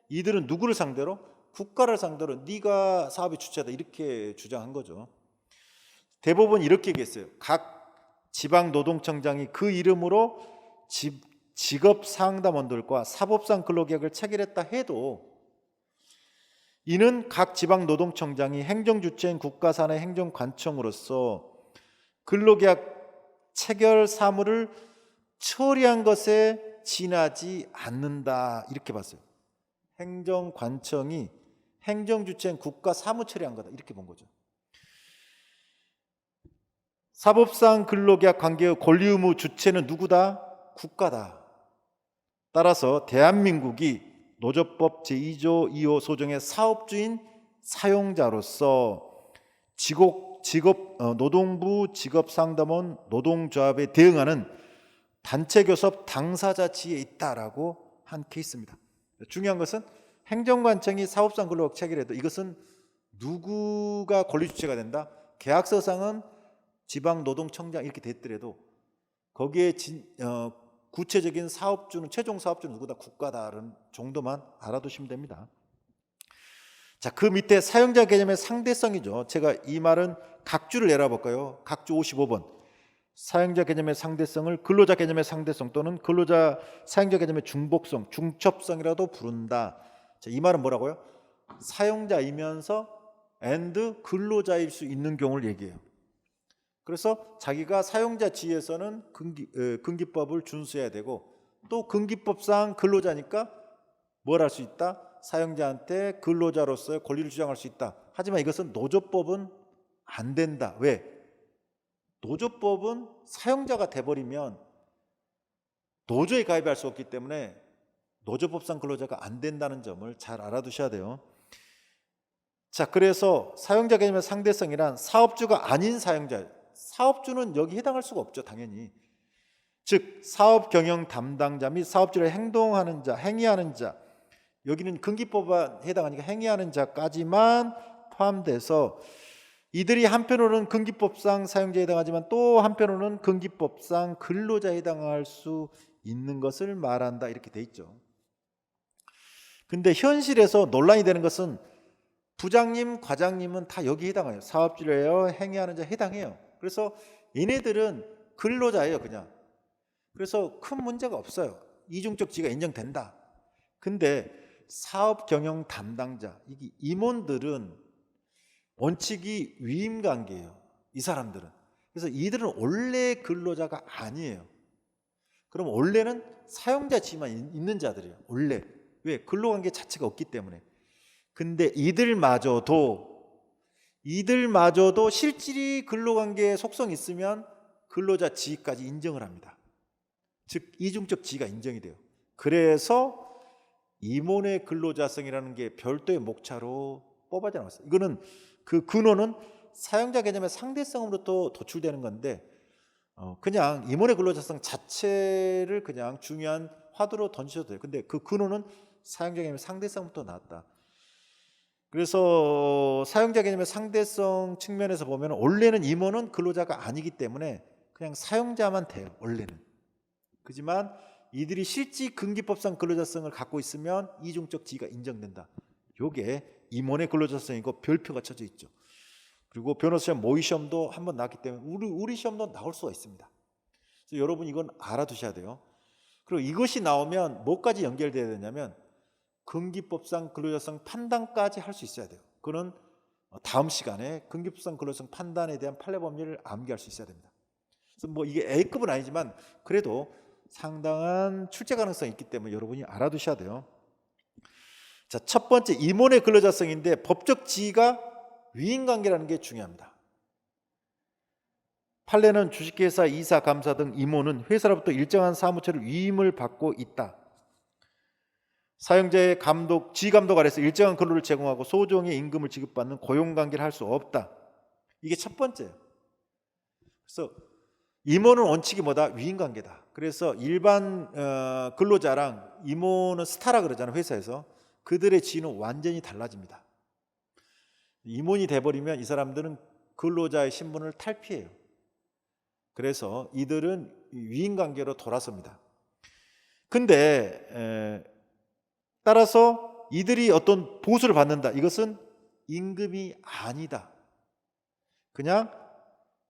이들은 누구를 상대로? 국가를 상대로 네가 사업의 주체다 이렇게 주장한 거죠. 대법원 이렇게 얘기했어요. 각 지방노동청장이 그 이름으로 직업상담원들과 사법상 근로계약을 체결했다 해도 이는 각 지방노동청장이 행정주체인 국가산하의 행정관청으로서 근로계약 체결 사무를 처리한 것에 지나지 않는다 이렇게 봤어요. 행정관청이 행정주체인 국가 사무 처리한 거다 이렇게 본 거죠. 사법상 근로계약 관계의 권리 의무 주체는 누구다? 국가다. 따라서 대한민국이 노조법 제2조 2호 소정의 사업주인 사용자로서 노동부 직업상담원 노동조합에 대응하는 단체교섭 당사자 지위에 있다라고 한 케이스입니다. 중요한 것은 행정관청이 사업상 근로계약 체결해도 이것은 누구가 권리주체가 된다? 계약서상은 지방노동청장 이렇게 됐더라도 거기에 구체적인 사업주는 최종 사업주는 누구다? 국가다라는 정도만 알아두시면 됩니다. 자, 그 밑에 사용자 개념의 상대성이죠. 제가 이 말은 각주를 내려볼까요? 각주 55번. 사용자 개념의 상대성을 근로자 개념의 상대성 또는 근로자 사용자 개념의 중복성, 중첩성이라도 부른다. 자, 이 말은 뭐라고요? 사용자이면서 and 근로자일 수 있는 경우를 얘기해요. 그래서 자기가 사용자 지위에서는 근기법을 준수해야 되고 또 근기법상 근로자니까 뭘 할 수 있다? 사용자한테 근로자로서의 권리를 주장할 수 있다. 하지만 이것은 노조법은 안 된다. 왜? 노조법은 사용자가 돼버리면 노조에 가입할 수 없기 때문에 노조법상 근로자가 안 된다는 점을 잘 알아두셔야 돼요. 자, 그래서 사용자 개념의 상대성이란 사업주가 아닌 사용자, 사업주는 여기 해당할 수가 없죠, 당연히. 즉 사업 경영 담당자 및 사업주를 행동하는 자, 행위하는 자, 여기는 근기법에 해당하니까 행위하는 자까지만 포함돼서 이들이 한편으로는 근기법상 사용자에 해당하지만 또 한편으로는 근기법상 근로자에 해당할 수 있는 것을 말한다 이렇게 돼 있죠. 근데 현실에서 논란이 되는 것은 부장님, 과장님은 다 여기 해당해요. 사업주래요, 행위하는 자 해당해요. 그래서 얘네들은 근로자예요, 그냥. 그래서 큰 문제가 없어요. 이중적 지위가 인정된다. 근데 사업 경영 담당자, 이게 임원들은 원칙이 위임 관계예요. 이 사람들은. 그래서 이들은 원래 근로자가 아니에요. 그럼 원래는 사용자 지위만 있는 자들이에요. 원래. 왜? 근로관계 자체가 없기 때문에. 근데 이들마저도 실질이 근로관계에 속성이 있으면 근로자 지위까지 인정을 합니다. 즉 이중적 지위가 인정이 돼요. 그래서 임원의 근로자성이라는 게 별도의 목차로 뽑아져 나왔어요. 이거는 그 근원은 사용자 개념의 상대성으로부터 도출되는 건데 그냥 임원의 근로자성 자체를 그냥 중요한 화두로 던지셔도 돼요. 근데 그 근원은 사용자 개념의 상대성부터 나왔다. 그래서 사용자 개념의 상대성 측면에서 보면 원래는 임원은 근로자가 아니기 때문에 그냥 사용자만 돼요. 원래는. 그렇지만 이들이 실질 근기법상 근로자성을 갖고 있으면 이중적 지위가 인정된다. 이게 임원의 근로자성이고 별표가 쳐져 있죠. 그리고 변호사 시험, 모의 시험도 한번 나왔기 때문에 우리 시험도 나올 수가 있습니다. 그래서 여러분 이건 알아두셔야 돼요. 그리고 이것이 나오면 뭐까지 연결돼야 되냐면 근기법상 근로자성 판단까지 할 수 있어야 돼요. 그는 다음 시간에 근기법상 근로자성 판단에 대한 판례 법리를 암기할 수 있어야 됩니다. 그래서 뭐 이게 A급은 아니지만 그래도 상당한 출제 가능성이 있기 때문에 여러분이 알아두셔야 돼요. 자, 첫 번째 임원의 근로자성인데 법적 지위가 위임관계라는 게 중요합니다. 판례는 주식회사, 이사, 감사 등 임원은 회사로부터 일정한 사무처를 위임을 받고 있다. 사용자의 지휘감독 아래서 일정한 근로를 제공하고 소정의 임금을 지급받는 고용관계를 할 수 없다. 이게 첫 번째예요. 그래서 임원은 원칙이 뭐다? 위임관계다. 그래서 일반 근로자랑 임원은 스타라 그러잖아요. 회사에서. 그들의 지위는 완전히 달라집니다. 임원이 돼버리면 이 사람들은 근로자의 신분을 탈피해요. 그래서 이들은 위임관계로 돌아섭니다. 근데 따라서 이들이 어떤 보수를 받는다. 이것은 임금이 아니다. 그냥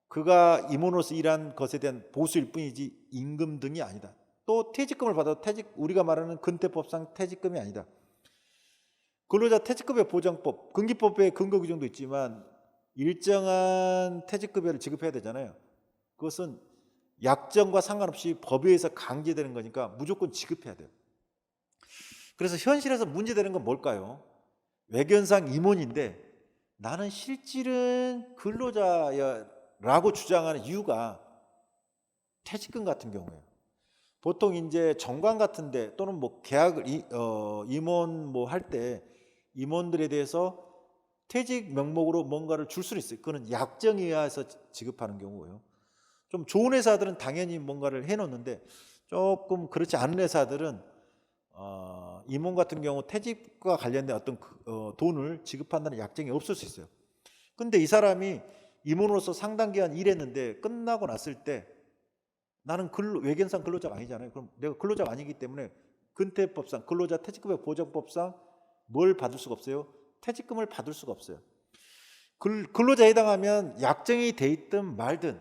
그가 임원으로서 일한 것에 대한 보수일 뿐이지 임금 등이 아니다. 또 퇴직금을 받아도 우리가 말하는 근태법상 퇴직금이 아니다. 근로자 퇴직급여 보장법, 근기법에 근거 규정도 있지만 일정한 퇴직급여를 지급해야 되잖아요. 그것은 약정과 상관없이 법에 의해서 강제되는 거니까 무조건 지급해야 돼요. 그래서 현실에서 문제되는 건 뭘까요? 외견상 임원인데 나는 실질은 근로자라고 주장하는 이유가 퇴직금 같은 경우에요. 보통 이제 정관 같은데 또는 뭐 계약을 임원 뭐 할 때 임원들에 대해서 퇴직 명목으로 뭔가를 줄 수는 있어요. 그거는 약정에 의해서 지급하는 경우고요. 좀 좋은 회사들은 당연히 뭔가를 해놓는데 조금 그렇지 않은 회사들은 임원 같은 경우 퇴직과 관련된 어떤 돈을 지급한다는 약정이 없을 수 있어요. 근데 이 사람이 임원으로서 상당 기간 일했는데 끝나고 났을 때 나는 외견상 근로자가 아니잖아요. 그럼 내가 근로자가 아니기 때문에 근태법상 근로자 퇴직급여 보장법상 뭘 받을 수가 없어요? 퇴직금을 받을 수가 없어요. 근로자에 해당하면 약정이 돼 있든 말든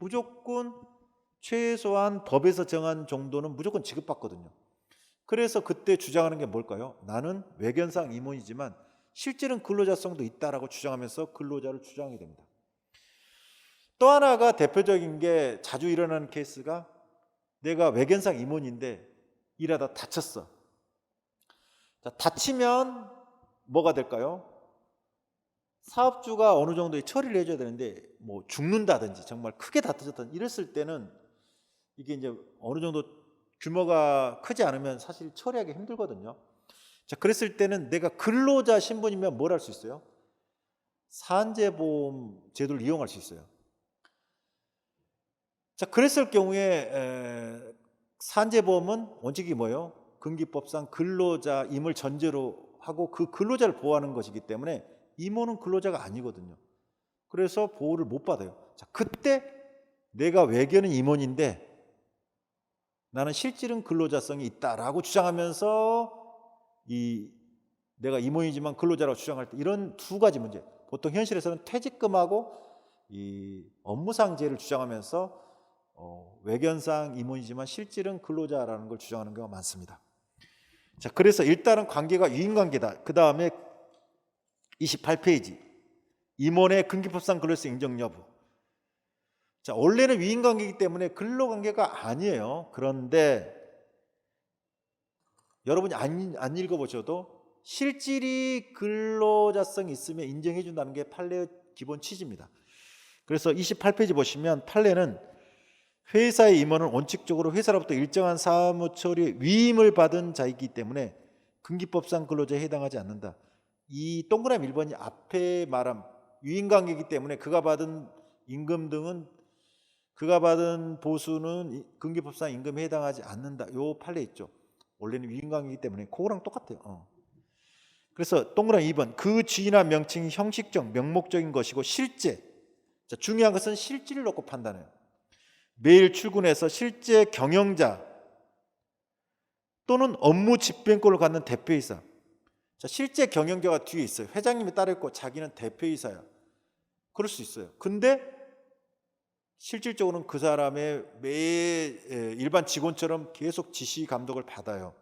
무조건 최소한 법에서 정한 정도는 무조건 지급받거든요. 그래서 그때 주장하는 게 뭘까요? 나는 외견상 임원이지만 실질은 근로자성도 있다라고 주장하면서 근로자를 주장하게 됩니다. 또 하나가 대표적인 게 자주 일어나는 케이스가 내가 외견상 임원인데 일하다 다쳤어. 자, 다치면 뭐가 될까요? 사업주가 어느 정도의 처리를 해줘야 되는데 뭐 죽는다든지 정말 크게 다쳐졌다 이랬을 때는 이게 이제 어느 정도 규모가 크지 않으면 사실 처리하기 힘들거든요. 자, 그랬을 때는 내가 근로자 신분이면 뭘 할 수 있어요? 산재보험 제도를 이용할 수 있어요. 자, 그랬을 경우에 산재보험은 원칙이 뭐예요? 근기법상 근로자임을 전제로 하고 그 근로자를 보호하는 것이기 때문에 임원은 근로자가 아니거든요. 그래서 보호를 못 받아요. 자, 그때 내가 외견은 임원인데 나는 실질은 근로자성이 있다라고 주장하면서 내가 임원이지만 근로자라고 주장할 때 이런 두 가지 문제. 보통 현실에서는 퇴직금하고 이 업무상재를 주장하면서 외견상 임원이지만 실질은 근로자라는 걸 주장하는 경우가 많습니다. 자, 그래서 일단은 관계가 유인관계다. 그 다음에 28페이지 임원의 근기법상 근로성 인정 여부. 자, 원래는 유인관계이기 때문에 근로관계가 아니에요. 그런데 여러분이 안 읽어보셔도 실질이 근로자성이 있으면 인정해 준다는 게 판례의 기본 취지입니다. 그래서 28페이지 보시면 판례는 회사의 임원은 원칙적으로 회사로부터 일정한 사무 처리에 위임을 받은 자이기 때문에 근기법상 근로자에 해당하지 않는다. 이 동그라미 1번이 앞에 말한 유인관계이기 때문에 그가 받은 임금 등은 그가 받은 보수는 근기법상 임금에 해당하지 않는다. 요 판례 있죠. 원래는 유인관계이기 때문에 그거랑 똑같아요. 그래서 동그라미 2번 그 지위나 명칭이 형식적 명목적인 것이고 실제 자, 중요한 것은 실질을 놓고 판단해요. 매일 출근해서 실제 경영자 또는 업무 집행권을 갖는 대표이사. 자, 실제 경영자가 뒤에 있어요. 회장님이 따로 있고 자기는 대표이사야. 그럴 수 있어요. 근데 실질적으로는 그 사람의 일반 직원처럼 계속 지시 감독을 받아요.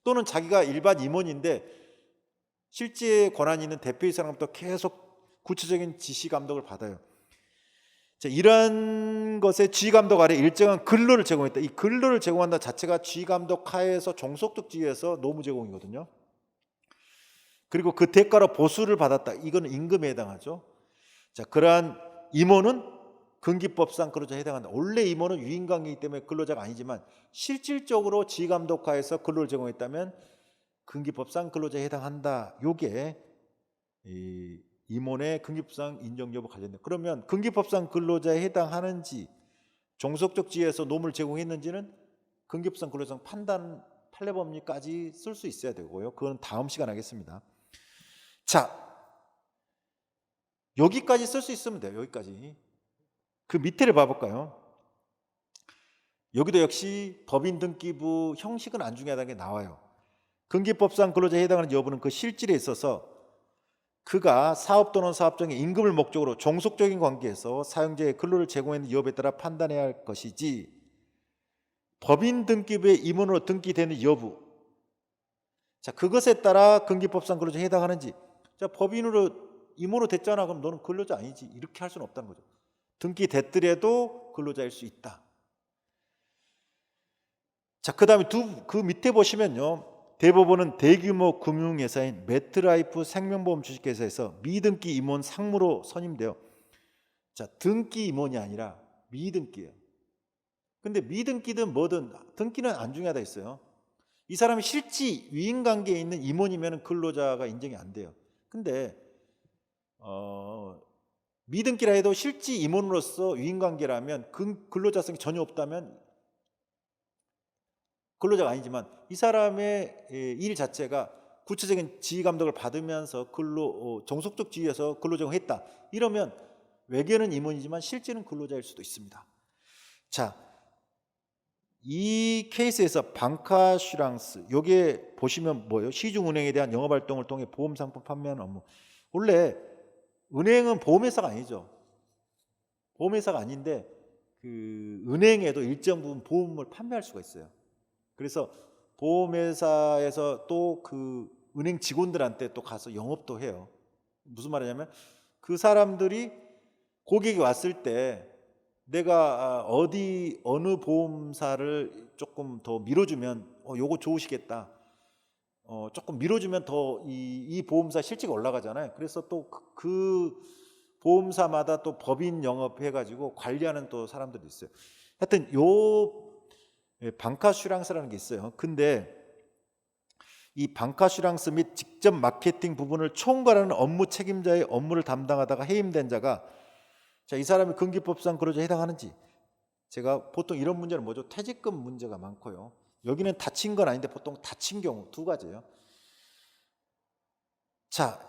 또는 자기가 일반 임원인데 실제 권한이 있는 대표이사로부터 계속 구체적인 지시 감독을 받아요. 자, 이런 것에 지휘감독 아래 일정한 근로를 제공했다. 이 근로를 제공한다 자체가 지휘감독 하에서 종속적 지위에서 노무 제공이거든요. 그리고 그 대가로 보수를 받았다. 이거는 임금에 해당하죠. 자, 그러한 임원은 근기법상 근로자에 해당한다. 원래 임원은 유인관계이기 때문에 근로자가 아니지만 실질적으로 지휘감독 하에서 근로를 제공했다면 근기법상 근로자에 해당한다. 요게 임원의 근기법상 인정 여부 관련된. 그러면 근기법상 근로자에 해당하는지 종속적 지위에서 노무를 제공했는지는 근기법상 근로자성 판단 판례법리까지 쓸 수 있어야 되고요. 그건 다음 시간 하겠습니다. 자, 여기까지 쓸 수 있으면 돼요. 여기까지. 그 밑에를 봐볼까요? 여기도 역시 법인 등기부 형식은 안 중요하다는 게 나와요. 근기법상 근로자에 해당하는 여부는 그 실질에 있어서 그가 사업 또는 사업장의 임금을 목적으로 종속적인 관계에서 사용자의 근로를 제공하는 여부에 따라 판단해야 할 것이지, 법인 등기부에 임원으로 등기되는 여부, 자, 그것에 따라 근기법상 근로자에 해당하는지, 자, 법인으로 임원으로 됐잖아, 그럼 너는 근로자 아니지, 이렇게 할 수는 없다는 거죠. 등기됐더라도 근로자일 수 있다. 자, 그 다음에 그 밑에 보시면요, 대법원은 대규모 금융회사인 매트라이프 생명보험 주식회사에서 미등기 임원 상무로 선임되어, 자, 등기 임원이 아니라 미등기예요. 근데 미등기든 뭐든 등기는 안 중요하다 했어요. 이 사람이 실지 위임관계에 있는 임원이면 근로자가 인정이 안 돼요. 근데 미등기라 해도 실지 임원으로서 위임관계라면 근로자성이 전혀 없다면 근로자가 아니지만, 이 사람의 일 자체가 구체적인 지휘 감독을 받으면서 종속적 지휘에서 근로 제공했다, 이러면 외계는 임원이지만 실제는 근로자일 수도 있습니다. 자, 이 케이스에서 방카슈랑스, 요게 보시면 뭐예요? 시중은행에 대한 영업활동을 통해 보험상품 판매하는 업무. 원래 은행은 보험회사가 아니죠. 보험회사가 아닌데 그 은행에도 일정 부분 보험을 판매할 수가 있어요. 그래서 보험회사에서 또 그 은행 직원들한테 또 가서 영업도 해요. 무슨 말이냐면, 그 사람들이 고객이 왔을 때 내가 어느 보험사를 조금 더 밀어주면 요거 좋으시겠다, 조금 밀어주면 더 이 보험사 실지가 올라가잖아요. 그래서 또 그 보험사마다 또 법인 영업해가지고 관리하는 또 사람들이 있어요. 하여튼 요 방카슈랑스라는 게 있어요. 근데 이 방카슈랑스 및 직접 마케팅 부분을 총괄하는 업무 책임자의 업무를 담당하다가 해임된 자가, 자, 이 사람이 근기법상 근로자에 해당하는지, 제가 보통 이런 문제는 뭐죠? 퇴직금 문제가 많고요. 여기는 다친 건 아닌데 보통 다친 경우 두 가지예요. 자,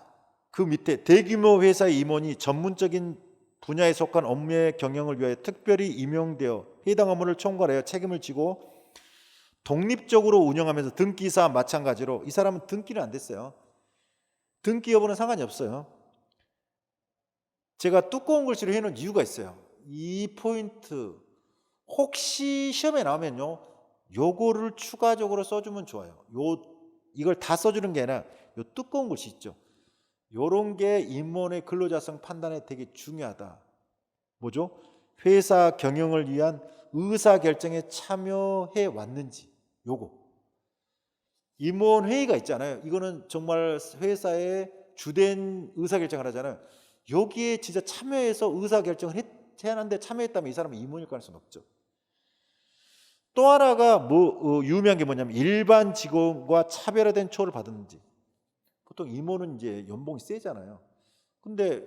그 밑에 대규모 회사의 임원이 전문적인 분야에 속한 업무의 경영을 위하여 특별히 임용되어 해당 업무를 총괄하여 책임을 지고 독립적으로 운영하면서, 등기사와 마찬가지로 이 사람은 등기는 안 됐어요. 등기 여부는 상관이 없어요. 제가 두꺼운 글씨로 해놓은 이유가 있어요. 이 포인트 혹시 시험에 나오면요, 요거를 추가적으로 써주면 좋아요. 이걸 다 써주는 게 아니라 요 두꺼운 글씨 있죠, 요런 게 임원의 근로자성 판단에 되게 중요하다. 뭐죠? 회사 경영을 위한 의사결정에 참여해 왔는지, 요거. 임원 회의가 있잖아요. 이거는 정말 회사의 주된 의사결정을 하잖아요. 여기에 진짜 참여해서 의사결정을 해야하는데 참여했다면 이 사람은 임원일 가능성은 없죠. 또 하나가 유명한 게 뭐냐면, 일반 직원과 차별화된 처우를 받았는지. 보통 임원은 이제 연봉이 세잖아요. 근데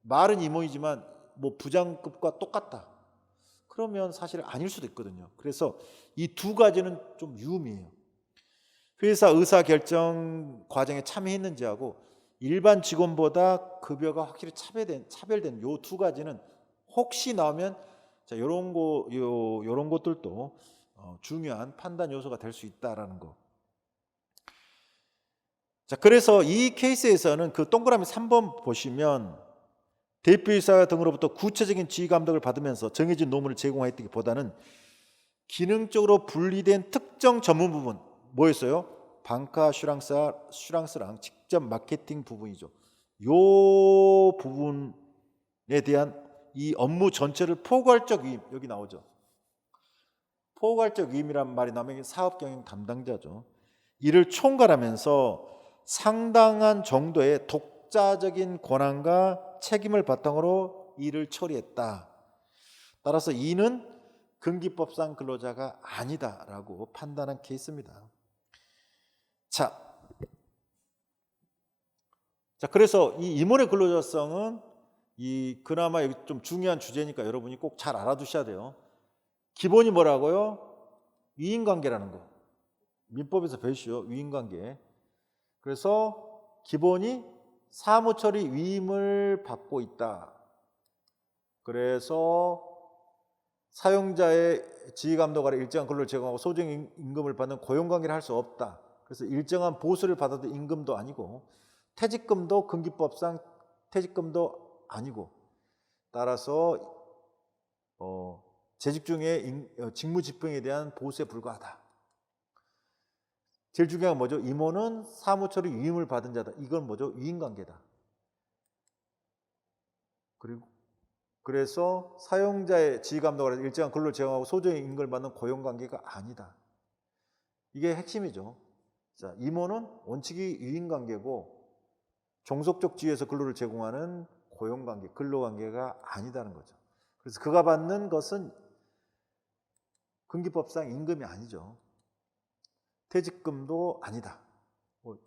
말은 임원이지만 뭐 부장급과 똑같다, 그러면 사실 아닐 수도 있거든요. 그래서 이 두 가지는 좀 유의미해요. 회사 의사결정 과정에 참여했는지하고 일반 직원보다 급여가 확실히 차별된 요 두 가지는 혹시 나오면, 자, 요런 것들도 중요한 판단 요소가 될 수 있다라는 거. 자, 그래서 이 케이스에서는 그 동그라미 3번 보시면, 대표이사 등으로부터 구체적인 지휘 감독을 받으면서 정해진 노무를 제공하였다기보다는 기능적으로 분리된 특정 전문 부분, 뭐였어요? 방카슈랑스랑 직접 마케팅 부분이죠. 요 부분에 대한 이 업무 전체를 포괄적 위임, 여기 나오죠. 포괄적 위임이란 말이 나오면 사업 경영 담당자죠. 이를 총괄하면서 상당한 정도의 독자적인 권한과 책임을 바탕으로 일을 처리했다. 따라서 이는 근기법상 근로자가 아니다라고 판단한 케이스입니다. 자, 그래서 이 임원의 근로자성은 그나마 좀 중요한 주제니까 여러분이 꼭 잘 알아두셔야 돼요. 기본이 뭐라고요? 위임관계라는 거. 민법에서 배우시죠, 위임관계. 그래서 기본이 사무처리 위임을 받고 있다. 그래서 사용자의 지휘감독 아래 일정한 근로를 제공하고 소정 임금을 받는 고용관계를 할 수 없다. 그래서 일정한 보수를 받아도 임금도 아니고 퇴직금도 근기법상 퇴직금도 아니고, 따라서 재직 중에 직무 집행에 대한 보수에 불과하다. 제일 중요한 건 뭐죠? 임원은 사무처리 위임을 받은 자다. 이건 뭐죠? 위임관계다. 그래서 사용자의 지휘감독을 일정한 근로를 제공하고 소정의 임금을 받는 고용관계가 아니다. 이게 핵심이죠. 자, 임원은 원칙이 위임관계고 종속적 지위에서 근로를 제공하는 고용관계, 근로관계가 아니다는 거죠. 그래서 그가 받는 것은 근기법상 임금이 아니죠. 퇴직금도 아니다.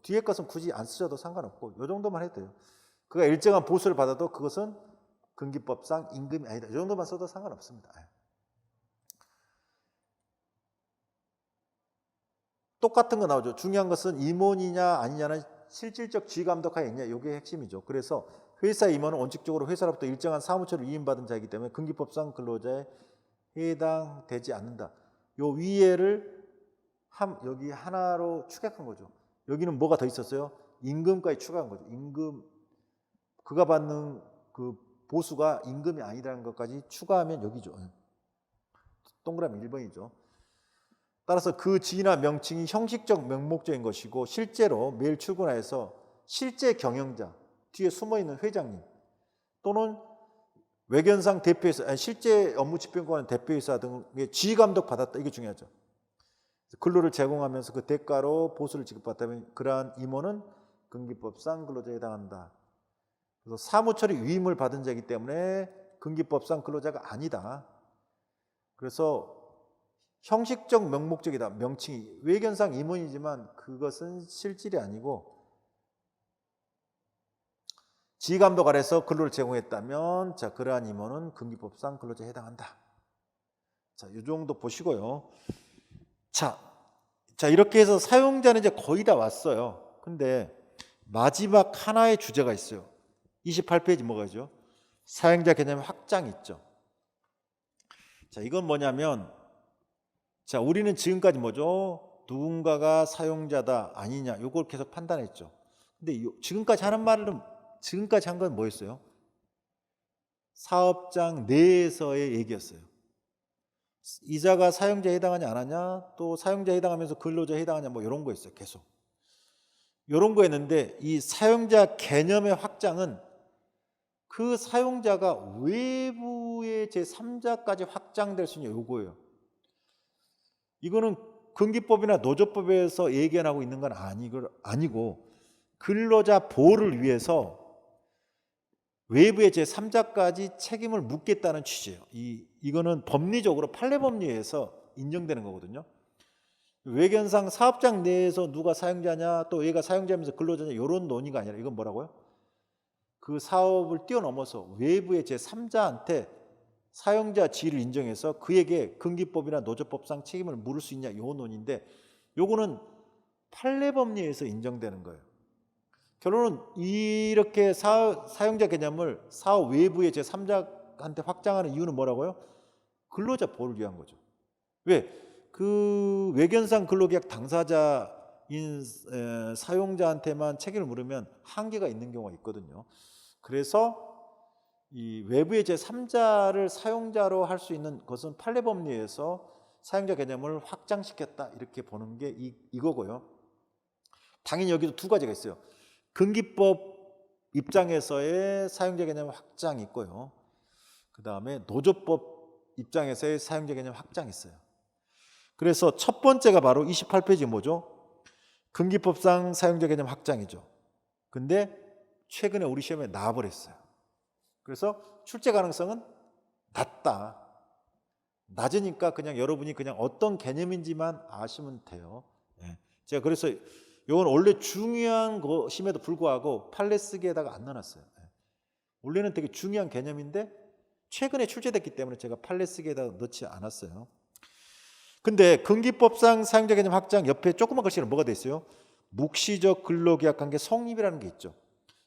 뒤에 것은 굳이 안 쓰셔도 상관없고 이 정도만 해도 돼요. 그가 일정한 보수를 받아도 그것은 근기법상 임금이 아니다. 이 정도만 써도 상관없습니다. 똑같은 거 나오죠. 중요한 것은 임원이냐 아니냐는 실질적 지휘감독하에 있냐. 이게 핵심이죠. 그래서 회사 임원은 원칙적으로 회사로부터 일정한 사무처를 위임받은 자이기 때문에 근기법상 근로자에 해당되지 않는다. 요 위에를 여기 하나로 추격한 거죠. 여기는 뭐가 더 있었어요? 임금까지 추가한 거죠. 임금, 그가 받는 그 보수가 임금이 아니라는 것까지 추가하면 여기죠. 동그라미 1번이죠. 따라서 그 지위나 명칭이 형식적 명목적인 것이고 실제로 매일 출근하여서 실제 경영자, 뒤에 숨어있는 회장님 또는 외견상 대표이사, 실제 업무 집행권은 대표이사 등의 지휘감독 받았다. 이게 중요하죠. 근로를 제공하면서 그 대가로 보수를 지급받다면 그러한 임원은 근기법상 근로자에 해당한다. 그래서 사무처리 위임을 받은 자이기 때문에 근기법상 근로자가 아니다. 그래서 형식적 명목적이다. 명칭이 외견상 임원이지만 그것은 실질이 아니고 지휘감독 아래서 근로를 제공했다면 자, 그러한 임원은 근기법상 근로자에 해당한다. 자, 이 정도 보시고요. 자, 이렇게 해서 사용자는 이제 거의 다 왔어요. 근데 마지막 하나의 주제가 있어요. 28페이지 뭐가죠? 사용자 개념 확장 있죠. 자, 이건 뭐냐면, 자, 우리는 지금까지 뭐죠? 누군가가 사용자다 아니냐 이걸 계속 판단했죠. 근데 지금까지 하는 말은 지금까지 한 건 뭐였어요? 사업장 내에서의 얘기였어요. 이자가 사용자에 해당하냐 안 하냐, 또 사용자에 해당하면서 근로자에 해당하냐 뭐 이런 거였어요. 계속 이런 거였는데 이 사용자 개념의 확장은 그 사용자가 외부의 제3자까지 확장될 수 있는 요거예요. 이거는 근기법이나 노조법에서 예견하고 있는 건 아니고 근로자 보호를 위해서 외부의 제3자까지 책임을 묻겠다는 취지예요. 이거는 법리적으로 판례법리에서 인정되는 거거든요. 외견상 사업장 내에서 누가 사용자냐 또 얘가 사용자면서 근로자냐 이런 논의가 아니라 이건 뭐라고요? 그 사업을 뛰어넘어서 외부의 제3자한테 사용자 지위를 인정해서 그에게 근기법이나 노조법상 책임을 물을 수 있냐 이 논의인데 요거는 판례법리에서 인정되는 거예요. 결론은 이렇게 사용자 개념을 사업 외부의 제3자한테 확장하는 이유는 뭐라고요? 근로자 보호를 위한 거죠. 왜? 그 외견상 근로계약 당사자인 사용자한테만 책임을 물으면 한계가 있는 경우가 있거든요. 그래서 이 외부의 제3자를 사용자로 할 수 있는 것은 판례법리에서 사용자 개념을 확장시켰다 이렇게 보는 게 이거고요. 당연히 여기도 두 가지가 있어요. 근기법 입장에서의 사용자 개념 확장이 있고요. 그 다음에 노조법 입장에서의 사용자 개념 확장이 있어요. 그래서 첫 번째가 바로 28페이지 뭐죠? 근기법상 사용자 개념 확장이죠. 근데 최근에 우리 시험에 나와버렸어요. 그래서 출제 가능성은 낮다. 낮으니까 그냥 여러분이 그냥 어떤 개념인지만 아시면 돼요. 제가 그래서 이건 원래 중요한 것임에도 불구하고 판례 쓰기에다가 안 넣어놨어요. 원래는 되게 중요한 개념인데 최근에 출제됐기 때문에 제가 판례 쓰기에다가 넣지 않았어요. 근데 근기법상 사용자 개념 확장 옆에 조그만 글씨는 뭐가 돼 있어요? 묵시적 근로계약 관계 성립이라는 게 있죠.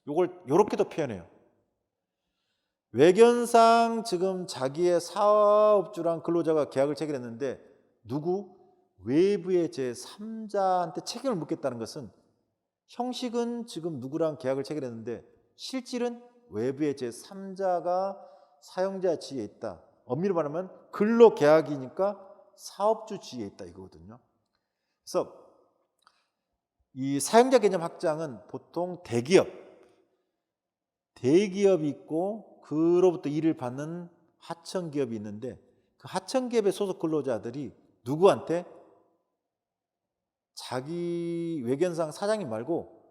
이걸 이렇게도 표현해요. 외견상 지금 자기의 사업주랑 근로자가 계약을 체결했는데 누구? 외부의 제3자한테 책임을 묻겠다는 것은 형식은 지금 누구랑 계약을 체결했는데 실질은 외부의 제3자가 사용자 지위에 있다. 엄밀히 말하면 근로계약이니까 사업주 지위에 있다 이거거든요. 그래서 이 사용자 개념 확장은 보통 대기업이 있고 그로부터 일을 받는 하청기업이 있는데 그 하청기업의 소속 근로자들이 누구한테? 자기 외견상 사장님 말고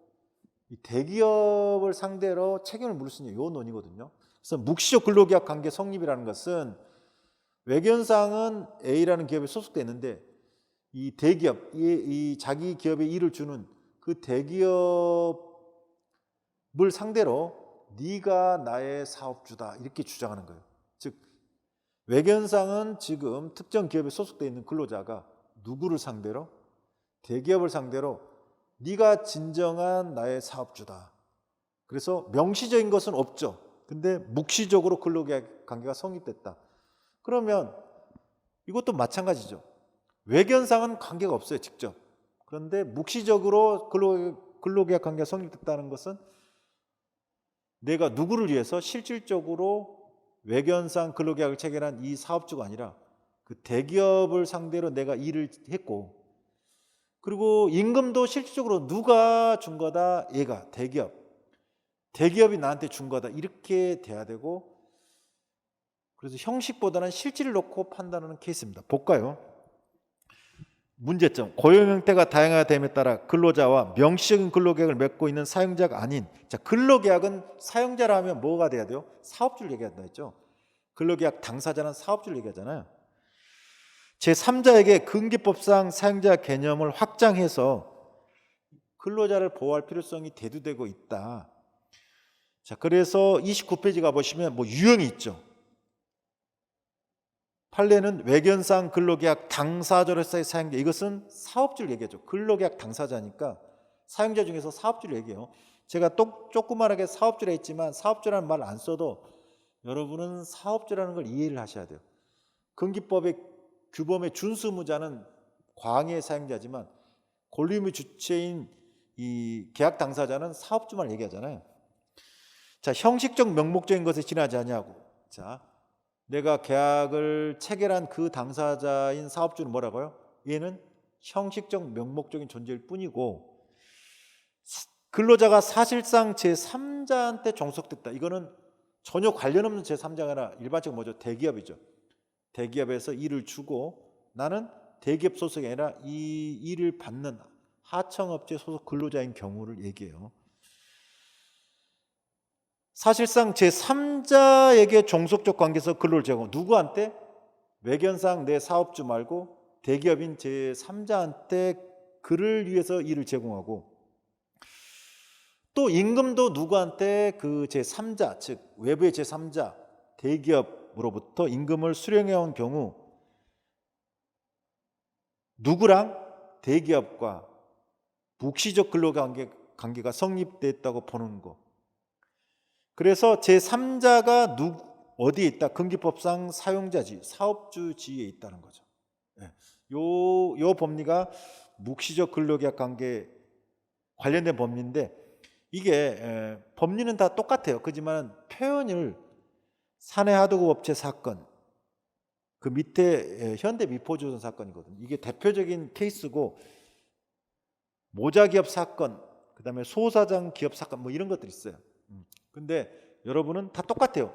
이 대기업을 상대로 책임을 물을 수 있는 요 논이거든요. 그래서 묵시적 근로계약 관계 성립이라는 것은 외견상은 A라는 기업에 소속돼 있는데 이 대기업, 이 자기 기업에 일을 주는 그 대기업을 상대로 네가 나의 사업주다 이렇게 주장하는 거예요. 즉 외견상은 지금 특정 기업에 소속돼 있는 근로자가 누구를 상대로? 대기업을 상대로 네가 진정한 나의 사업주다. 그래서 명시적인 것은 없죠. 근데 묵시적으로 근로계약 관계가 성립됐다. 그러면 이것도 마찬가지죠. 외견상은 관계가 없어요, 직접. 그런데 묵시적으로 근로계약 관계가 성립됐다는 것은 내가 누구를 위해서 실질적으로 외견상 근로계약을 체결한 이 사업주가 아니라 그 대기업을 상대로 내가 일을 했고 그리고 임금도 실질적으로 누가 준 거다? 얘가 대기업이 나한테 준 거다 이렇게 돼야 되고 그래서 형식보다는 실질을 놓고 판단하는 케이스입니다. 볼까요? 문제점. 고용 형태가 다양화됨에 따라 근로자와 명시적인 근로계약을 맺고 있는 사용자가 아닌 근로계약은 사용자라 하면 뭐가 돼야 돼요? 사업주를 얘기한다 했죠. 근로계약 당사자는 사업주를 얘기하잖아요. 제3자에게 근기법상 사용자 개념을 확장해서 근로자를 보호할 필요성이 대두되고 있다. 자, 그래서 29페이지 가보시면 뭐 유형이 있죠. 판례는 외견상 근로계약 당사자로서의 사용자, 이것은 사업주를 얘기하죠. 근로계약 당사자니까 사용자 중에서 사업주를 얘기해요. 제가 조그만하게 사업주라 했지만 사업주라는 말 안 써도 여러분은 사업주라는 걸 이해를 하셔야 돼요. 근기법의 규범의 준수무자는 광의 사용자지만 권리의무 주체인 이 계약 당사자는 사업주만 얘기하잖아요. 자, 형식적 명목적인 것에 지나지 아니하고, 자, 내가 계약을 체결한 그 당사자인 사업주는 뭐라고요? 얘는 형식적 명목적인 존재일 뿐이고 근로자가 사실상 제3자한테 종속됐다. 이거는 전혀 관련 없는 제3자가 아니라 일반적으로 뭐죠? 대기업이죠. 대기업에서 일을 주고 나는 대기업 소속이 아니라 이 일을 받는 하청업체 소속 근로자인 경우를 얘기해요. 사실상 제3자에게 종속적 관계에서 근로를 제공. 누구한테? 외견상 내 사업주 말고 대기업인 제3자한테 그를 위해서 일을 제공하고 또 임금도 누구한테? 그 제3자, 즉 외부의 제3자 대기업으로부터 임금을 수령해온 경우 누구랑? 대기업과 묵시적 근로관계가 성립됐다고 보는 거. 그래서 제3자가 어디에 있다? 근기법상 사용자지, 사업주 지위에 있다는 거죠. 요 법리가 묵시적 근로계약 관계 관련된 법리인데 이게 법리는 다 똑같아요. 그렇지만 표현을 사내하도급 업체 사건 그 밑에 현대미포조선 사건이거든요. 이게 대표적인 케이스고 모자기업 사건, 그 다음에 소사장 기업 사건 뭐 이런 것들이 있어요. 근데 여러분은 다 똑같아요.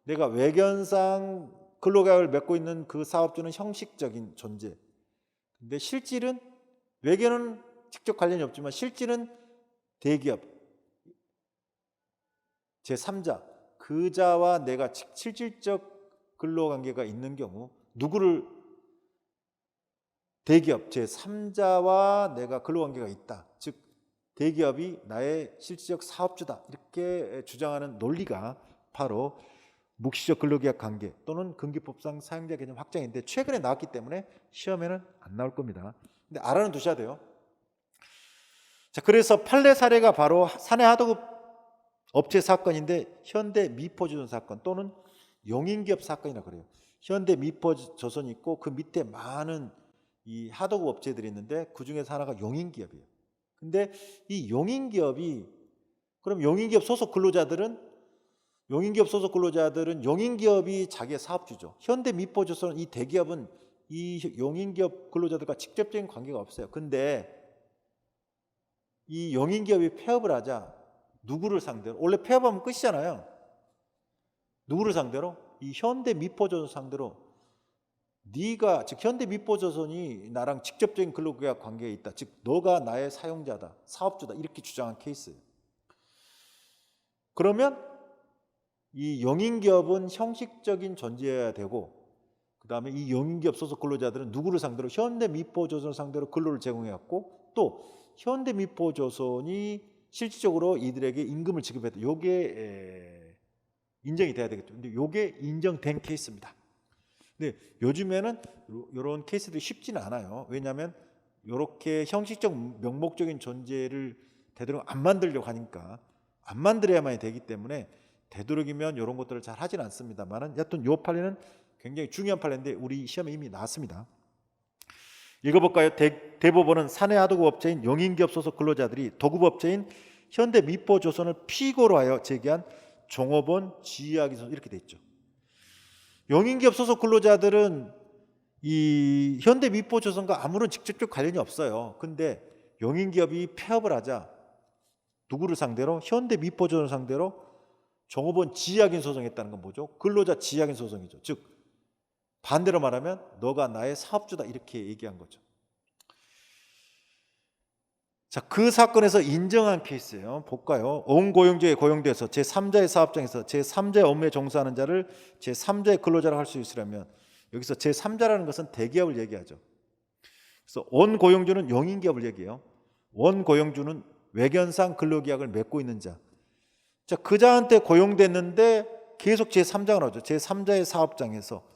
내가 외견상 근로계약을 맺고 있는 그 사업주는 형식적인 존재. 근데 실질은 외견은 직접 관련이 없지만 실질은 대기업 제3자 그자와 내가 실질적 근로관계가 있는 경우 누구를 대기업 제3자와 내가 근로관계가 있다. 즉 대기업이 나의 실질적 사업주다. 이렇게 주장하는 논리가 바로 묵시적 근로계약 관계 또는 근기법상 사용자 개념 확장인데 최근에 나왔기 때문에 시험에는 안 나올 겁니다. 근데 알아는 두셔야 돼요. 자, 그래서 판례 사례가 바로 사내하도급 업체 사건인데 현대 미포조선 사건 또는 용인기업 사건이라 그래요. 현대 미포조선이 있고 그 밑에 많은 이 하도급 업체들이 있는데 그 중에서 하나가 용인기업이에요. 근데 이 용인기업이 그럼 용인기업 소속 근로자들은 용인기업이 자기의 사업주죠. 현대 미포조선 이 대기업은 이 용인기업 근로자들과 직접적인 관계가 없어요. 근데 이 용인기업이 폐업을 하자 누구를 상대로? 원래 폐업하면 끝이잖아요. 누구를 상대로? 이 현대 미포조선 상대로 네가 즉 현대 미포조선이 나랑 직접적인 근로계약 관계에 있다. 즉 너가 나의 사용자다, 사업주다 이렇게 주장한 케이스예요. 그러면 이 용인기업은 형식적인 존재여야 되고 그 다음에 이 용인기업 소속 근로자들은 누구를 상대로? 현대미포조선을 상대로 근로를 제공해왔고 또 현대미포조선이 실질적으로 이들에게 임금을 지급했다. 요게 인정이 돼야 되겠죠. 근데 요게 인정된 케이스입니다. 근데 요즘에는 이런 케이스들이 쉽지는 않아요. 왜냐하면 이렇게 형식적 명목적인 존재를 되도록 안 만들려고 하니까 안 만들어야만 되기 때문에 되도록이면 이런 것들을 잘 하진 않습니다만은 여튼 이 판례는 굉장히 중요한 판례인데 우리 시험에 이미 나왔습니다. 읽어볼까요? 대법원은 사내 하도급 업체인 용인기업 소속 근로자들이 도급업체인 현대미포조선을 피고로 하여 제기한 종업원 지휘하기 소송 이렇게 돼 있죠. 용인기업 소속 근로자들은 이 현대미포조선과 아무런 직접적 관련이 없어요. 근데 용인기업이 폐업을 하자 누구를 상대로? 현대미포조선을 상대로 종업원 지휘하기 소송했다는 건 뭐죠? 근로자 지휘하기 소송이죠. 즉 반대로 말하면 너가 나의 사업주다 이렇게 얘기한 거죠. 자, 그 사건에서 인정한 케이스예요. 볼까요? 온고용주에 고용돼서 제3자의 사업장에서 제3자의 업무에 종사하는 자를 제3자의 근로자라고 할 수 있으려면 여기서 제3자라는 것은 대기업을 얘기하죠. 그래서 온고용주는 용인기업을 얘기해요. 원고용주는 외견상 근로계약을 맺고 있는 자. 자, 그 자한테 고용됐는데 계속 제3자가 나오죠. 제3자의 사업장에서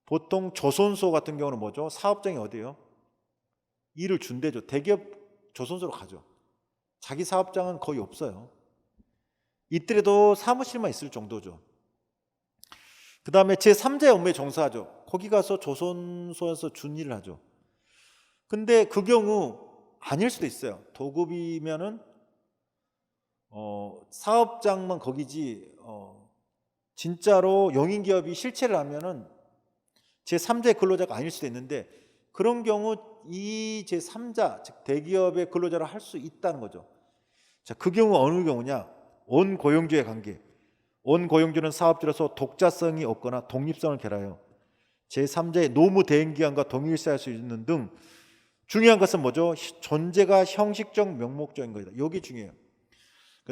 보통 조선소 같은 경우는 뭐죠? 사업장이 어디예요? 일을 준대죠. 대기업 조선소로 가죠. 자기 사업장은 거의 없어요. 이때도 사무실만 있을 정도죠. 그 다음에 제3자의 업무에 종사하죠. 거기 가서 조선소에서 준 일을 하죠. 근데 그 경우 아닐 수도 있어요. 도급이면은 사업장만 거기지 진짜로 용인기업이 실체를 하면은 제3자의 근로자가 아닐 수도 있는데 그런 경우 이 제3자 즉 대기업의 근로자를 할 수 있다는 거죠. 자, 그 경우 어느 경우냐? 원고용주의 관계. 원고용주는 사업주로서 독자성이 없거나 독립성을 결하여 제3자의 노무 대행기관과 동일시할 수 있는 등 중요한 것은 뭐죠? 존재가 형식적 명목적인 거다. 이게 중요해요.